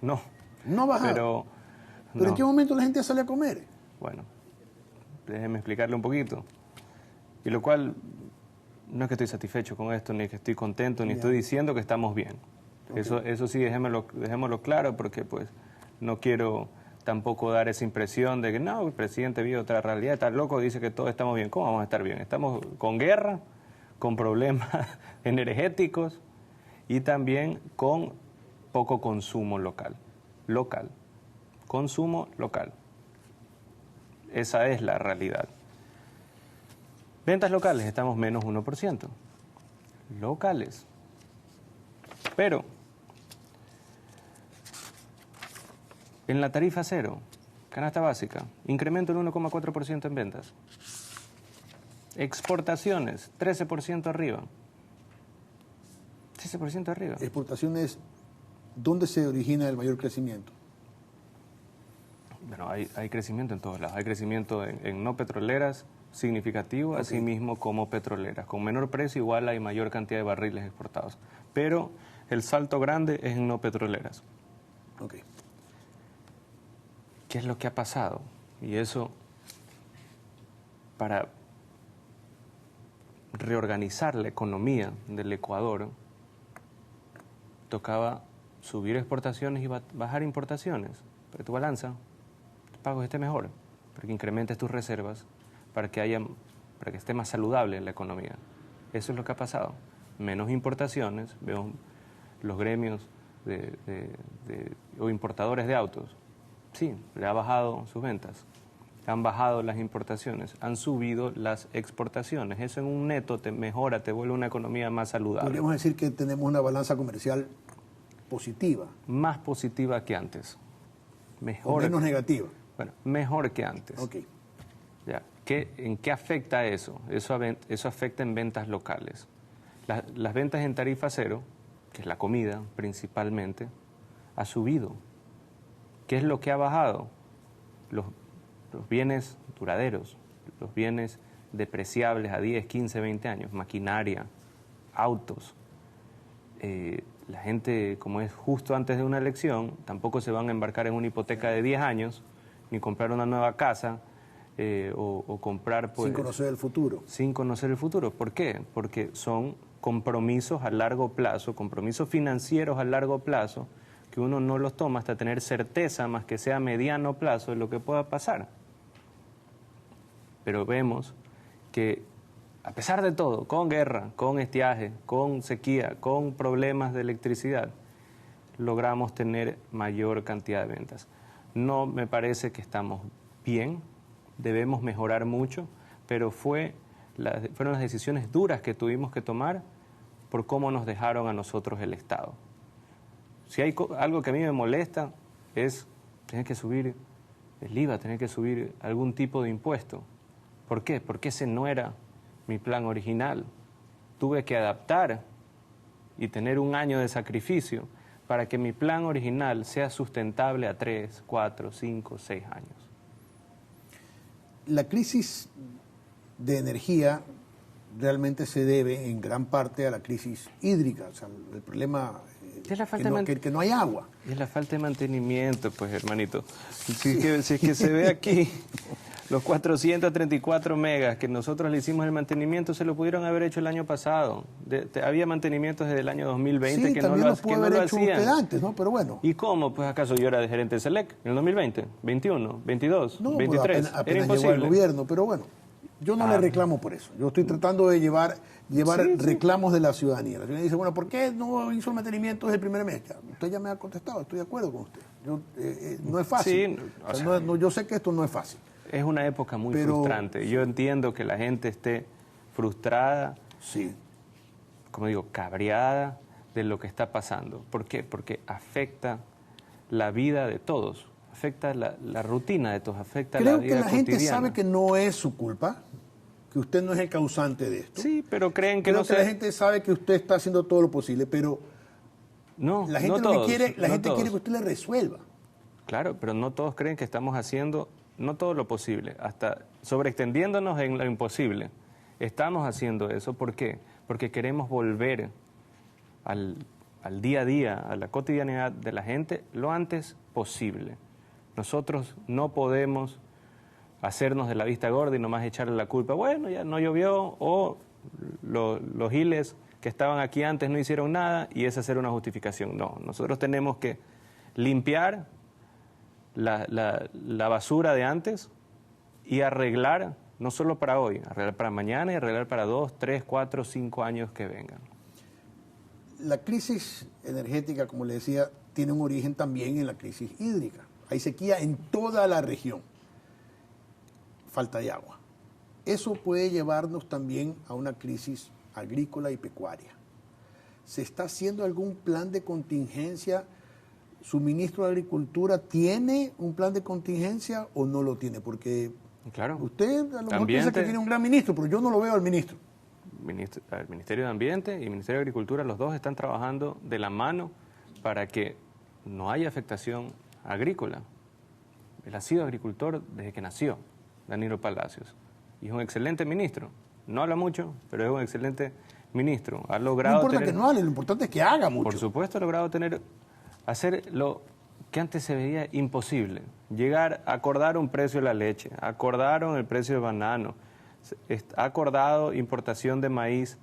No. No ha bajado. Pero ¿en qué momento la gente sale a comer? Bueno, déjeme explicarle un poquito. Y lo cual, no es que estoy satisfecho con esto, ni que estoy contento, ni estoy diciendo que estamos bien. Okay. Eso sí, dejémoslo claro, porque pues no quiero tampoco dar esa impresión de que no, el presidente vive otra realidad, está loco, dice que todos estamos bien. ¿Cómo vamos a estar bien? Estamos con guerra, con problemas energéticos y también con poco consumo local. Consumo local. Esa es la realidad. Ventas locales, estamos menos 1%. Locales. Pero en la tarifa cero, canasta básica, incremento del 1,4% en ventas. Exportaciones, 13% arriba. 13% arriba. Exportaciones, ¿dónde se origina el mayor crecimiento? Bueno, hay crecimiento en todos lados. Hay crecimiento en no petroleras significativo, okay, así mismo como petroleras. Con menor precio igual hay mayor cantidad de barriles exportados. Pero el salto grande es en no petroleras. Okay. ¿Qué es lo que ha pasado? Y eso, para reorganizar la economía del Ecuador, tocaba subir exportaciones y bajar importaciones, para que tu balanza, tus pagos esté mejor, para que incrementes tus reservas, para que esté más saludable la economía. Eso es lo que ha pasado. Menos importaciones, veo los gremios o importadores de autos. Sí, le ha bajado sus ventas, han bajado las importaciones, han subido las exportaciones. Eso en un neto te mejora, te vuelve una economía más saludable. Podríamos decir que tenemos una balanza comercial positiva. Más positiva que antes. Mejor. O menos negativa. Bueno, mejor que antes. Ok. Ya. ¿En qué afecta eso? Eso afecta en ventas locales. Las ventas en tarifa cero, que es la comida principalmente, ha subido. ¿Qué es lo que ha bajado? Los bienes duraderos, los bienes depreciables a 10, 15, 20 años, maquinaria, autos. La gente, como es justo antes de una elección, tampoco se van a embarcar en una hipoteca de 10 años, ni comprar una nueva casa o comprar... Pues, sin conocer el futuro. Sin conocer el futuro. ¿Por qué? Porque son compromisos a largo plazo, compromisos financieros a largo plazo, que uno no los toma hasta tener certeza, más que sea a mediano plazo, de lo que pueda pasar. Pero vemos que, a pesar de todo, con guerra, con estiaje, con sequía, con problemas de electricidad, logramos tener mayor cantidad de ventas. No me parece que estamos bien, debemos mejorar mucho, pero fueron las decisiones duras que tuvimos que tomar por cómo nos dejaron a nosotros el Estado. Si hay algo que a mí me molesta es tener que subir el IVA, tener que subir algún tipo de impuesto. ¿Por qué? Porque ese no era mi plan original. Tuve que adaptar y tener un año de sacrificio para que mi plan original sea sustentable a 3, 4, 5, 6 años. La crisis de energía realmente se debe en gran parte a la crisis hídrica. O sea, el problema Es la falta que no hay agua. Es la falta de mantenimiento, pues, hermanito. Si es que se ve aquí, los 434 megas que nosotros le hicimos el mantenimiento se lo pudieron haber hecho el año pasado. Había mantenimientos desde el año 2020 Sí, que no lo hacían. Usted antes, ¿no? Pero bueno. ¿Y cómo? Pues, ¿acaso yo era de gerente de Selec en el 2020, 21, 22, no, 23? Apenas llegó al gobierno, pero bueno. Yo no le reclamo por eso. Yo estoy tratando de llevar reclamos de la ciudadanía. La ciudadanía dice, bueno, ¿por qué no hizo el mantenimiento desde el primer mes? Usted ya me ha contestado, estoy de acuerdo con usted. No es fácil. Sí, yo sé que esto no es fácil. Es una época muy frustrante. Yo entiendo que la gente esté frustrada, como digo, cabreada de lo que está pasando. ¿Por qué? Porque afecta la vida de todos. Afecta la rutina de todos, afecta la vida cotidiana. Creo que la gente sabe que no es su culpa, que usted no es el causante de esto. Sí, pero creen que Creo que la gente sabe que usted está haciendo todo lo posible, pero la gente quiere que usted le resuelva. Claro, pero no todos creen que estamos haciendo, no todo lo posible, hasta sobreextendiéndonos en lo imposible. Estamos haciendo eso, ¿por qué? Porque queremos volver al día a día, a la cotidianidad de la gente lo antes posible. Nosotros no podemos hacernos de la vista gorda y nomás echarle la culpa. Bueno, ya no llovió, o los giles que estaban aquí antes no hicieron nada, y es hacer una justificación. No, nosotros tenemos que limpiar la basura de antes y arreglar, no solo para hoy, arreglar para mañana y arreglar para 2, 3, 4, 5 años que vengan. La crisis energética, como le decía, tiene un origen también en la crisis hídrica. Hay sequía en toda la región. Falta de agua. Eso puede llevarnos también a una crisis agrícola y pecuaria. ¿Se está haciendo algún plan de contingencia? ¿Su ministro de Agricultura tiene un plan de contingencia o no lo tiene? Porque usted a lo mejor piensa que tiene un gran ministro, pero yo no lo veo al ministro. El Ministerio de Ambiente y el Ministerio de Agricultura, los dos están trabajando de la mano para que no haya afectación agrícola. Él ha sido agricultor desde que nació, Danilo Palacios, y es un excelente ministro. No habla mucho, pero es un excelente ministro. Ha logrado no importa que no hable, lo importante es que haga mucho. Por supuesto, ha logrado hacer lo que antes se veía imposible. Llegar a acordar un precio de la leche, acordaron el precio del banano, ha acordado importación de maíz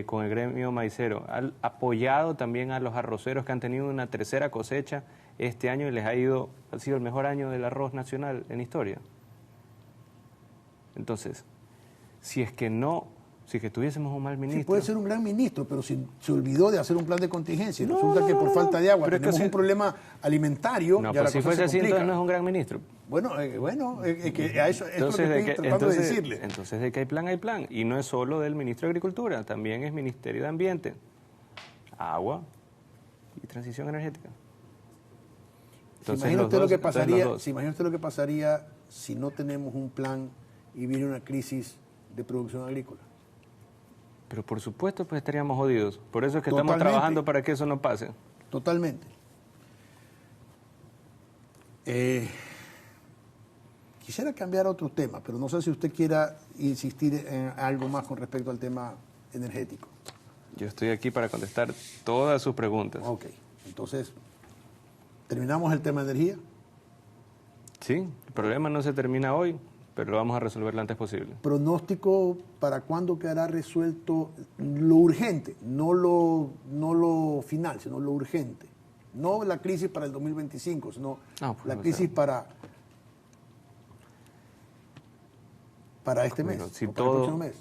con el gremio maicero, ha apoyado también a los arroceros que han tenido una tercera cosecha este año y ha sido el mejor año del arroz nacional en historia. Entonces, si es que tuviésemos un mal ministro... Sí, puede ser un gran ministro, pero se olvidó de hacer un plan de contingencia. Resulta que por falta de agua tenemos un problema alimentario. No, pues si fuese así, entonces no es un gran ministro. Bueno, que a eso es lo que estoy tratando de decirle. Entonces, de que hay plan. Y no es solo del ministro de Agricultura, también es Ministerio de Ambiente, Agua y Transición Energética. Entonces, imagina usted lo que pasaría si no tenemos un plan y viene una crisis de producción agrícola. Pero por supuesto, pues estaríamos jodidos. Por eso es que estamos trabajando para que eso no pase. Totalmente. Quisiera cambiar a otro tema, pero no sé si usted quiera insistir en algo más con respecto al tema energético. Yo estoy aquí para contestar todas sus preguntas. Ok, entonces, ¿terminamos el tema de energía? Sí, el problema no se termina hoy, pero lo vamos a resolver lo antes posible. ¿Pronóstico para cuándo quedará resuelto lo urgente? No lo final, sino lo urgente. No la crisis para el 2025, sino la crisis para este mes, si para el próximo mes.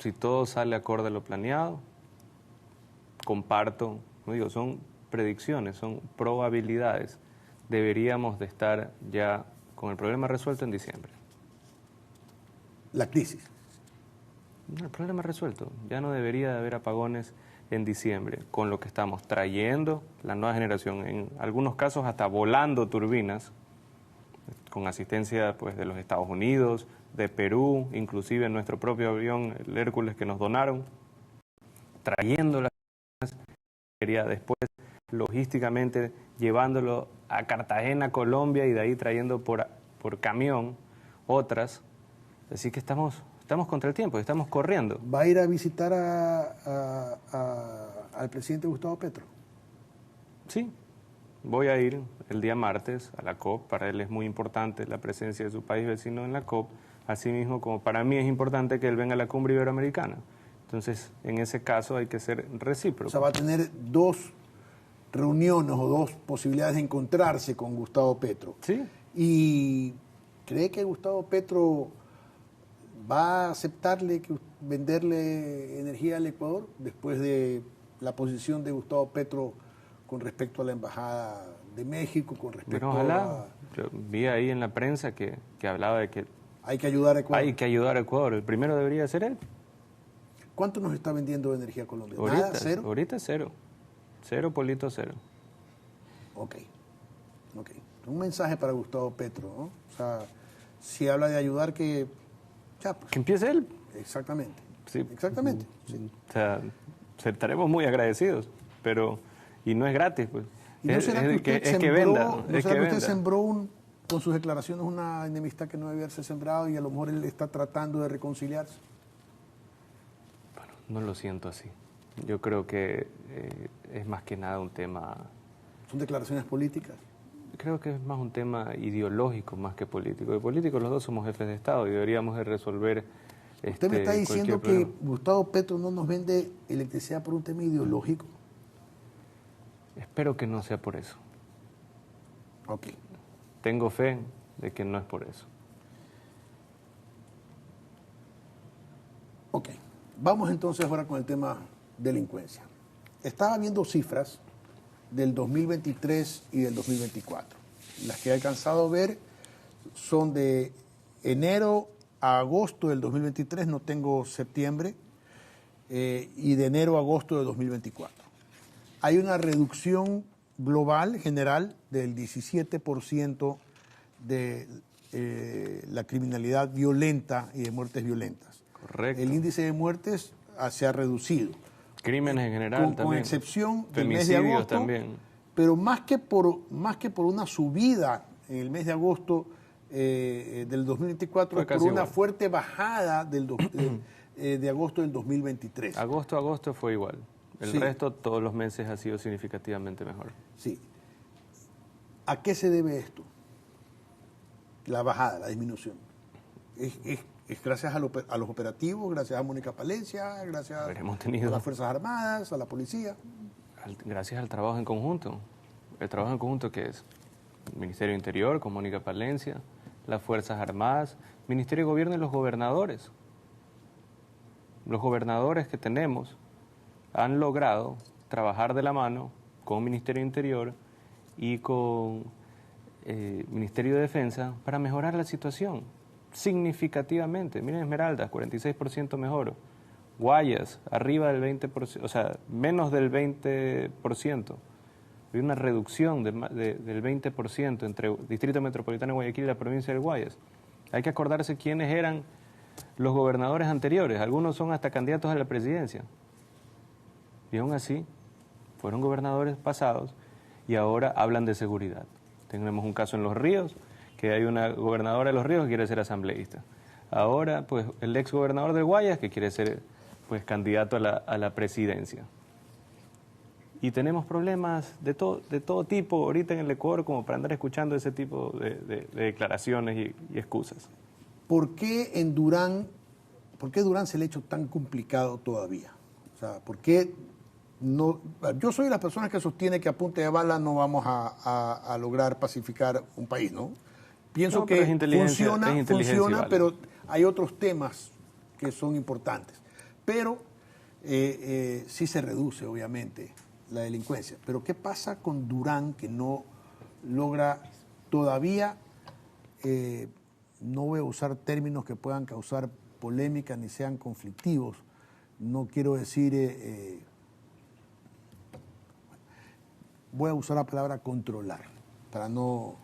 Si todo sale acorde a lo planeado, comparto, no digo, son predicciones, son probabilidades. Deberíamos de estar ya con el problema resuelto en diciembre. La crisis. No, el problema resuelto. Ya no debería de haber apagones en diciembre, con lo que estamos trayendo la nueva generación, en algunos casos hasta volando turbinas, con asistencia pues, de los Estados Unidos, de Perú, inclusive nuestro propio avión, el Hércules, que nos donaron, trayendo las turbinas, después logísticamente llevándolo a Cartagena, Colombia, y de ahí trayendo por camión otras. Así que estamos contra el tiempo, estamos corriendo. ¿Va a ir a visitar al presidente Gustavo Petro? Sí, voy a ir el día martes a la COP. Para él es muy importante la presencia de su país vecino en la COP, asimismo como para mí es importante que él venga a la cumbre iberoamericana. Entonces, en ese caso hay que ser recíproco. O sea, va a tener dos reuniones o dos posibilidades de encontrarse con Gustavo Petro. Sí. ¿Y cree que Gustavo Petro va a aceptarle venderle energía al Ecuador después de la posición de Gustavo Petro con respecto a la Embajada de México, con respecto ojalá. Yo vi ahí en la prensa que hablaba de que hay que ayudar a Ecuador? Hay que ayudar a Ecuador. El primero debería ser él. ¿Cuánto nos está vendiendo de energía Colombia? Ahorita, ¿Nada? ¿Cero? Ahorita cero. Cero, Polito, cero. Ok. Un mensaje para Gustavo Petro, ¿no? O sea, si habla de ayudar, que... Ya, pues. Que empiece él. Exactamente. Sí. Exactamente. Sí. O sea, estaremos muy agradecidos, pero... Y no es gratis, pues. ¿Y no será que usted que venda. ¿No será que usted sembró con sus declaraciones una enemistad que no debía haberse sembrado y a lo mejor él está tratando de reconciliarse? Bueno, no lo siento así. Yo creo que es más que nada un tema... ¿Son declaraciones políticas? Creo que es más un tema ideológico más que político. De políticos los dos somos jefes de Estado y deberíamos de resolver... ¿Usted me está diciendo que Gustavo Petro no nos vende electricidad por un tema ideológico? Espero que no sea por eso. Ok. Tengo fe de que no es por eso. Ok. Vamos entonces ahora con el tema delincuencia. Estaba viendo cifras del 2023 y del 2024. Las que he alcanzado a ver son de enero a agosto del 2023, no tengo septiembre, y de enero a agosto del 2024. Hay una reducción global, general, del 17% de la criminalidad violenta y de muertes violentas. Correcto. El índice de muertes se ha reducido. Crímenes en general también. Con excepción del mes de agosto. También. Pero más que por una subida en el mes de agosto del 2024, por una fuerte bajada de agosto del 2023. Agosto a agosto fue igual. El resto, todos los meses ha sido significativamente mejor. Sí. ¿A qué se debe esto? La bajada, la disminución. ¿Es gracias a los operativos, gracias a Mónica Palencia, gracias a las Fuerzas Armadas, a la policía? Gracias al trabajo en conjunto. ¿El trabajo en conjunto qué es? El Ministerio de Interior con Mónica Palencia, las Fuerzas Armadas, Ministerio de Gobierno y los gobernadores. Los gobernadores que tenemos han logrado trabajar de la mano con Ministerio de Interior y con Ministerio de Defensa para mejorar la situación significativamente. Miren Esmeraldas, 46% mejor. Guayas, arriba del 20%, o sea, menos del 20%. Hay una reducción del 20% entre Distrito Metropolitano de Guayaquil y la provincia del Guayas. Hay que acordarse quiénes eran los gobernadores anteriores. Algunos son hasta candidatos a la presidencia. Y aún así, fueron gobernadores pasados y ahora hablan de seguridad. Tenemos un caso en Los Ríos, que hay una gobernadora de Los Ríos que quiere ser asambleísta. Ahora, pues, el ex gobernador de Guayas que quiere ser, pues, candidato a la presidencia. Y tenemos problemas de todo tipo ahorita en el Ecuador como para andar escuchando ese tipo de declaraciones y excusas. ¿Por qué Durán se le ha hecho tan complicado todavía? O sea, ¿por qué no? Yo soy de las personas que sostiene que a punta de bala no vamos a lograr pacificar un país, ¿no? Pienso que funciona, pero hay otros temas que son importantes. Pero sí se reduce, obviamente, la delincuencia. Pero ¿qué pasa con Durán, que no logra todavía, no voy a usar términos que puedan causar polémica ni sean conflictivos, no quiero decir, voy a usar la palabra controlar, para no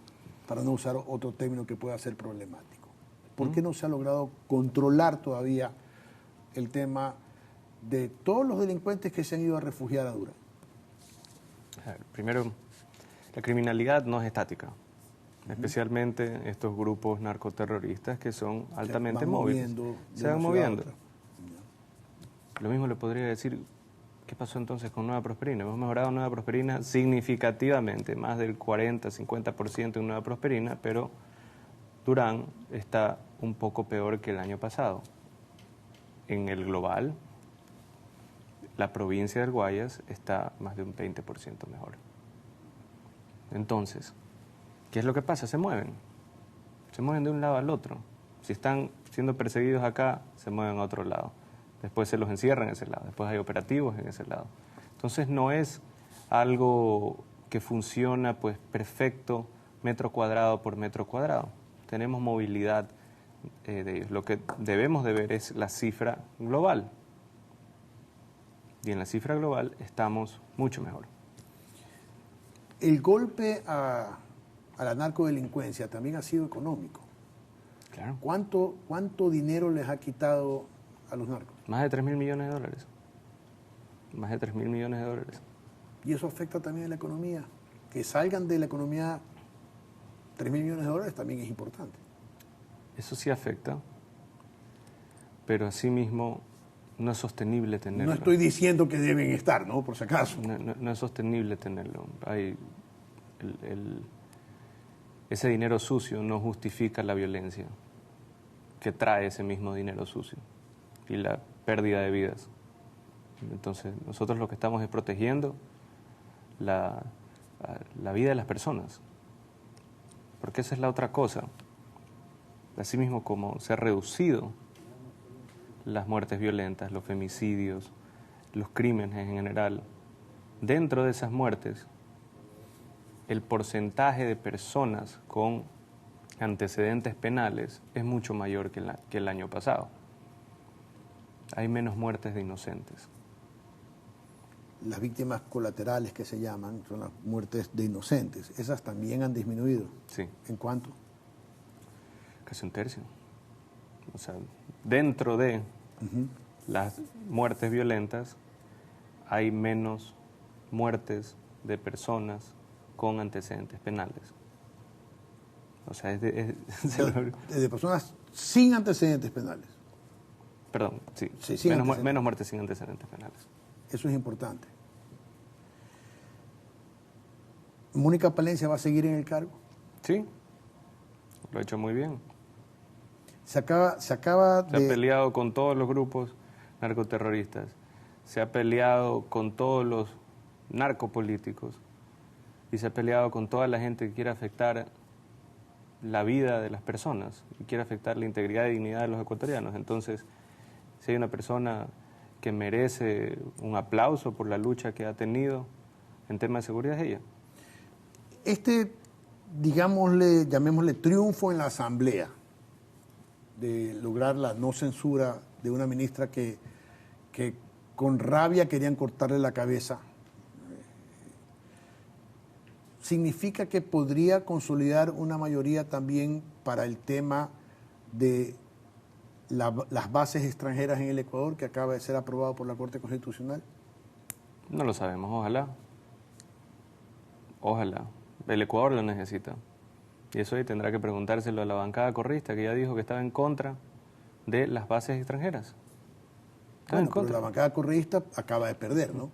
usar otro término que pueda ser problemático? ¿Por qué no se ha logrado controlar todavía el tema de todos los delincuentes que se han ido a refugiar a Durán? Primero, la criminalidad no es estática, especialmente estos grupos narcoterroristas que son altamente móviles. Se van moviendo. Lo mismo le podría decir ¿Qué pasó entonces con Nueva Prosperina? Hemos mejorado Nueva Prosperina significativamente, más del 40-50% en Nueva Prosperina, pero Durán está un poco peor que el año pasado. En el global, la provincia del Guayas está más de un 20% mejor. Entonces, ¿qué es lo que pasa? Se mueven de un lado al otro. Si están siendo perseguidos acá, se mueven a otro lado. Después se los encierran en ese lado, después hay operativos en ese lado. Entonces no es algo que funciona pues perfecto metro cuadrado por metro cuadrado. Tenemos movilidad de ellos. Lo que debemos de ver es la cifra global. Y en la cifra global estamos mucho mejor. El golpe a la narcodelincuencia también ha sido económico. Claro. ¿Cuánto dinero les ha quitado a los narcos? Más de 3.000 millones de dólares. Más de 3.000 millones de dólares. Y eso afecta también a la economía. Que salgan de la economía 3.000 millones de dólares también es importante. Eso sí afecta, pero asimismo no es sostenible tenerlo. No estoy diciendo que deben estar, ¿no? Por si acaso. No es sostenible tenerlo. Ese dinero sucio no justifica la violencia que trae ese mismo dinero sucio y la pérdida de vidas. Entonces, nosotros lo que estamos es protegiendo la vida de las personas. Porque esa es la otra cosa. Asimismo, como se ha reducido las muertes violentas, los femicidios, los crímenes en general, dentro de esas muertes, el porcentaje de personas con antecedentes penales es mucho mayor que el año pasado. Hay menos muertes de inocentes. Las víctimas colaterales que se llaman son las muertes de inocentes. Esas también han disminuido. Sí. ¿En cuánto? Casi un tercio. O sea, dentro de las muertes violentas hay menos muertes de personas con antecedentes penales. O sea, de personas sin antecedentes penales. Perdón, sí. Sí, menos muertes sin antecedentes penales. Eso es importante. ¿Mónica Palencia va a seguir en el cargo? Sí, lo ha hecho muy bien. Se ha peleado con todos los grupos narcoterroristas, se ha peleado con todos los narcopolíticos y se ha peleado con toda la gente que quiere afectar la vida de las personas y quiere afectar la integridad y dignidad de los ecuatorianos. Entonces, si hay una persona que merece un aplauso por la lucha que ha tenido en temas de seguridad, es ella. Llamémosle triunfo en la Asamblea, de lograr la no censura de una ministra que con rabia querían cortarle la cabeza, ¿significa que podría consolidar una mayoría también para el tema de las bases extranjeras en el Ecuador, que acaba de ser aprobado por la Corte Constitucional? No lo sabemos, ojalá. Ojalá. El Ecuador lo necesita. Y eso ahí tendrá que preguntárselo a la bancada correísta, que ya dijo que estaba en contra de las bases extranjeras. Bueno, pero la bancada correísta acaba de perder, ¿no?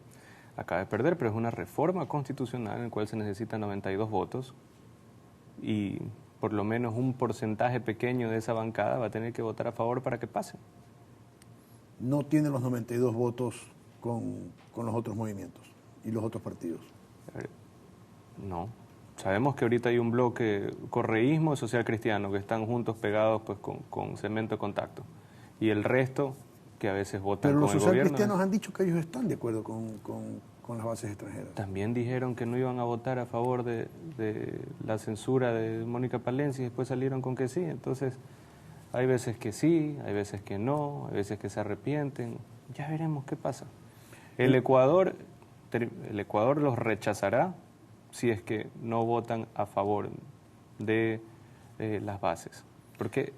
Acaba de perder, pero es una reforma constitucional en la cual se necesitan 92 votos y por lo menos un porcentaje pequeño de esa bancada va a tener que votar a favor para que pase. No tiene los 92 votos con los otros movimientos y los otros partidos. No. Sabemos que ahorita hay un bloque correísmo y social cristiano que están juntos pegados pues con cemento de contacto. Y el resto que a veces votan con el gobierno. Pero los social cristianos han dicho que ellos están de acuerdo con las bases extranjeras. También dijeron que no iban a votar a favor de la censura de Mónica Palencia y después salieron con que sí. Entonces, hay veces que sí, hay veces que no, hay veces que se arrepienten. Ya veremos qué pasa. El Ecuador los rechazará si es que no votan a favor de las bases. Porque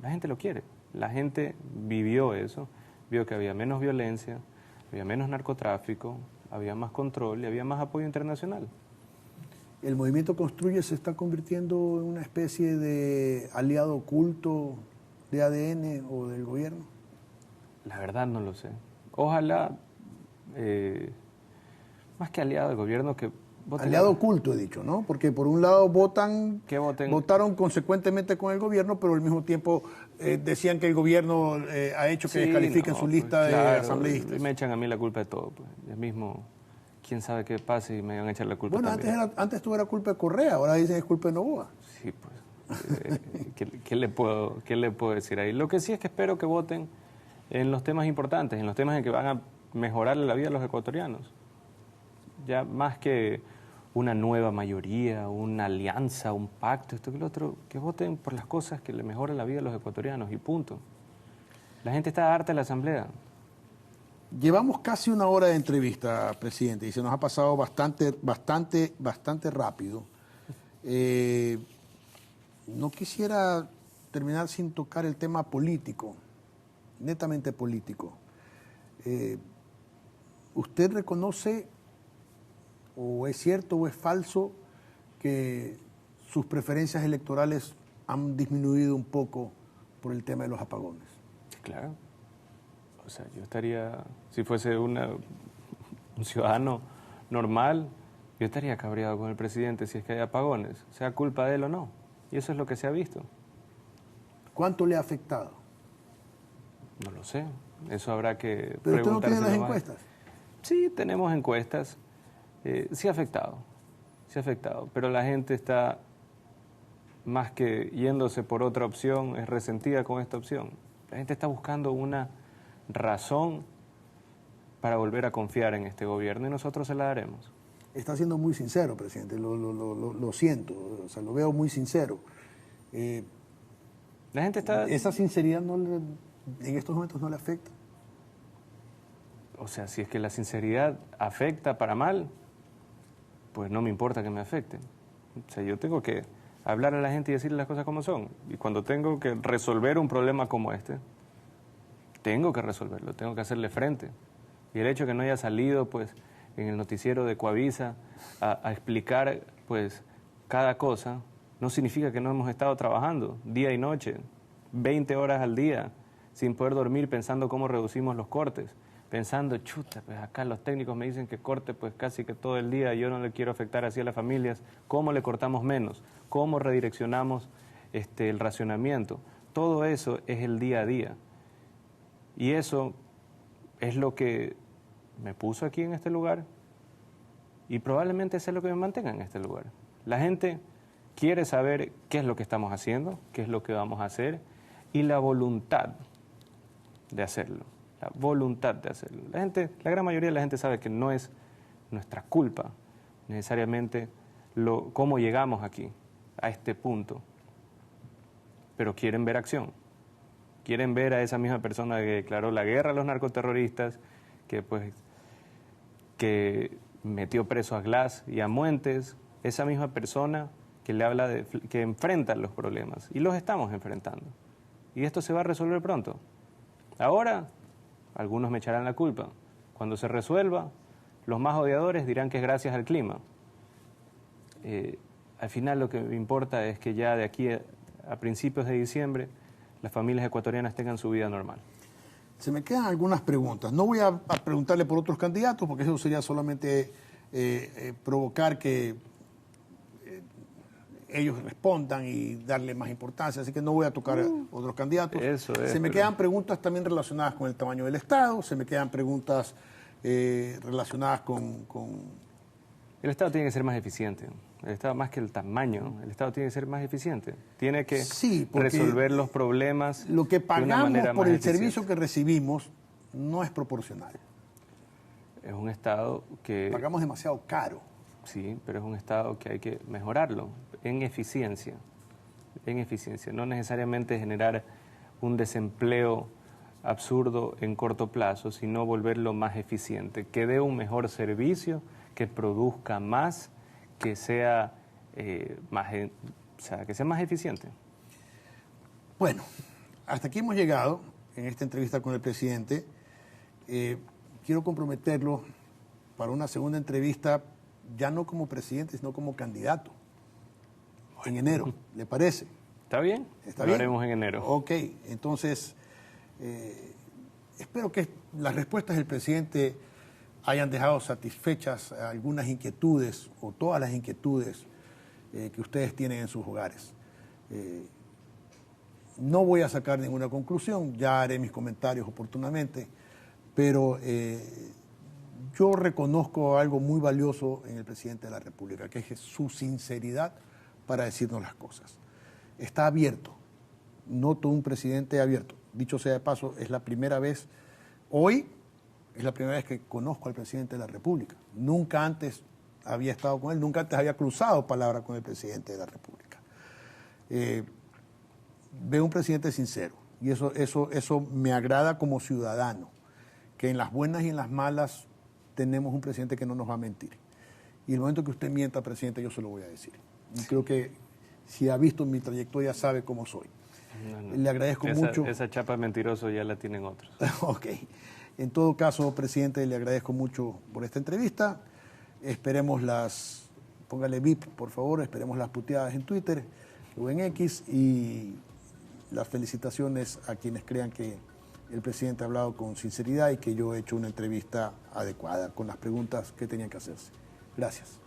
la gente lo quiere. La gente vivió eso, vio que había menos violencia, había menos narcotráfico, había más control y había más apoyo internacional. ¿El movimiento Construye se está convirtiendo en una especie de aliado oculto de ADN o del gobierno? La verdad no lo sé. Ojalá más que aliado del gobierno, que voten. Aliado oculto, he dicho, ¿no? Porque por un lado votaron consecuentemente con el gobierno, pero al mismo tiempo decían que el gobierno ha hecho que descalifiquen su lista de asambleístas. Me echan a mí la culpa de todo, pues. El mismo, quién sabe qué pase y me van a echar la culpa también. Bueno, antes tú era culpa de Correa, ahora dicen que es culpa de Noboa. Sí, pues. ¿Qué le puedo decir ahí? Lo que sí es que espero que voten en los temas importantes, en los temas en que van a mejorarle la vida a los ecuatorianos. Ya más que una nueva mayoría, una alianza, un pacto, esto que lo otro, que voten por las cosas que le mejoran la vida a los ecuatorianos y punto. La gente está harta de la Asamblea. Llevamos casi una hora de entrevista, presidente, y se nos ha pasado bastante rápido. No quisiera terminar sin tocar el tema político, netamente político. ¿Usted reconoce, o es cierto o es falso, que sus preferencias electorales han disminuido un poco por el tema de los apagones? Sí, claro. O sea, yo estaría, si fuese un ciudadano normal, yo estaría cabreado con el presidente si es que hay apagones, sea culpa de él o no. Y eso es lo que se ha visto. ¿Cuánto le ha afectado? No lo sé. Eso habrá que ¿Pero usted no tiene las más. encuestas? Sí, tenemos encuestas. Sí ha afectado, pero la gente está, más que yéndose por otra opción, es resentida con esta opción. La gente está buscando una razón para volver a confiar en este gobierno y nosotros se la daremos. Está siendo muy sincero, presidente, lo siento, o sea, lo veo muy sincero. La gente está... ¿Esa sinceridad en estos momentos no le afecta? O sea, si es que la sinceridad afecta para mal, pues no me importa que me afecten. O sea, yo tengo que hablar a la gente y decirle las cosas como son. Y cuando tengo que resolver un problema como este, tengo que resolverlo, tengo que hacerle frente. Y el hecho de que no haya salido, pues, en el noticiero de Coavisa a explicar, pues, cada cosa, no significa que no hemos estado trabajando día y noche, 20 horas al día, sin poder dormir, pensando cómo reducimos los cortes. Pensando, chuta, pues acá los técnicos me dicen que corte pues casi que todo el día, yo no le quiero afectar así a las familias, ¿cómo le cortamos menos? ¿Cómo redireccionamos el racionamiento? Todo eso es el día a día. Y eso es lo que me puso aquí en este lugar y probablemente sea lo que me mantenga en este lugar. La gente quiere saber qué es lo que estamos haciendo, qué es lo que vamos a hacer y la voluntad de hacerlo. La voluntad de hacerlo. La gran mayoría de la gente sabe que no es nuestra culpa necesariamente cómo llegamos aquí, a este punto. Pero quieren ver acción. Quieren ver a esa misma persona que declaró la guerra a los narcoterroristas, que metió preso a Glass y a Muentes, esa misma persona que le habla que enfrenta los problemas. Y los estamos enfrentando. Y esto se va a resolver pronto. Ahora, algunos me echarán la culpa. Cuando se resuelva, los más odiadores dirán que es gracias al clima. Al final lo que me importa es que ya de aquí a principios de diciembre las familias ecuatorianas tengan su vida normal. Se me quedan algunas preguntas. No voy a preguntarle por otros candidatos porque eso sería solamente provocar que ellos respondan y darle más importancia, así que no voy a tocar otros candidatos. Se me quedan preguntas también relacionadas con el tamaño del Estado, se me quedan preguntas relacionadas con... El Estado tiene que ser más eficiente. El Estado, más que el tamaño, el Estado tiene que ser más eficiente. Tiene que resolver los problemas. Lo que pagamos por el servicio que recibimos no es proporcional. Es un Estado que... Pagamos demasiado caro. Sí, pero es un Estado que hay que mejorarlo en eficiencia. En eficiencia. No necesariamente generar un desempleo absurdo en corto plazo, sino volverlo más eficiente, que dé un mejor servicio, que produzca más, que sea más eficiente. Bueno, hasta aquí hemos llegado en esta entrevista con el presidente. Quiero comprometerlo para una segunda entrevista, ya no como presidente, sino como candidato, en enero, ¿le parece? ¿Está bien? Lo haremos en enero. Ok, entonces espero que las respuestas del presidente hayan dejado satisfechas algunas inquietudes o todas las inquietudes que ustedes tienen en sus hogares. No voy a sacar ninguna conclusión, ya haré mis comentarios oportunamente, pero yo reconozco algo muy valioso en el presidente de la República, que es su sinceridad para decirnos las cosas. Está abierto, noto un presidente abierto. Dicho sea de paso, es la primera vez, hoy es la primera vez que conozco al presidente de la República. Nunca antes había estado con él, nunca antes había cruzado palabra con el presidente de la República. Veo un presidente sincero y eso me agrada como ciudadano, que en las buenas y en las malas tenemos un presidente que no nos va a mentir. Y el momento que usted mienta, presidente, yo se lo voy a decir. Y creo que si ha visto mi trayectoria sabe cómo soy. No. Le agradezco mucho. Esa chapa de mentiroso ya la tienen otros. Ok. En todo caso, presidente, le agradezco mucho por esta entrevista. Esperemos póngale VIP, por favor, esperemos las puteadas en Twitter o en X y las felicitaciones a quienes crean que el presidente ha hablado con sinceridad y que yo he hecho una entrevista adecuada con las preguntas que tenían que hacerse. Gracias.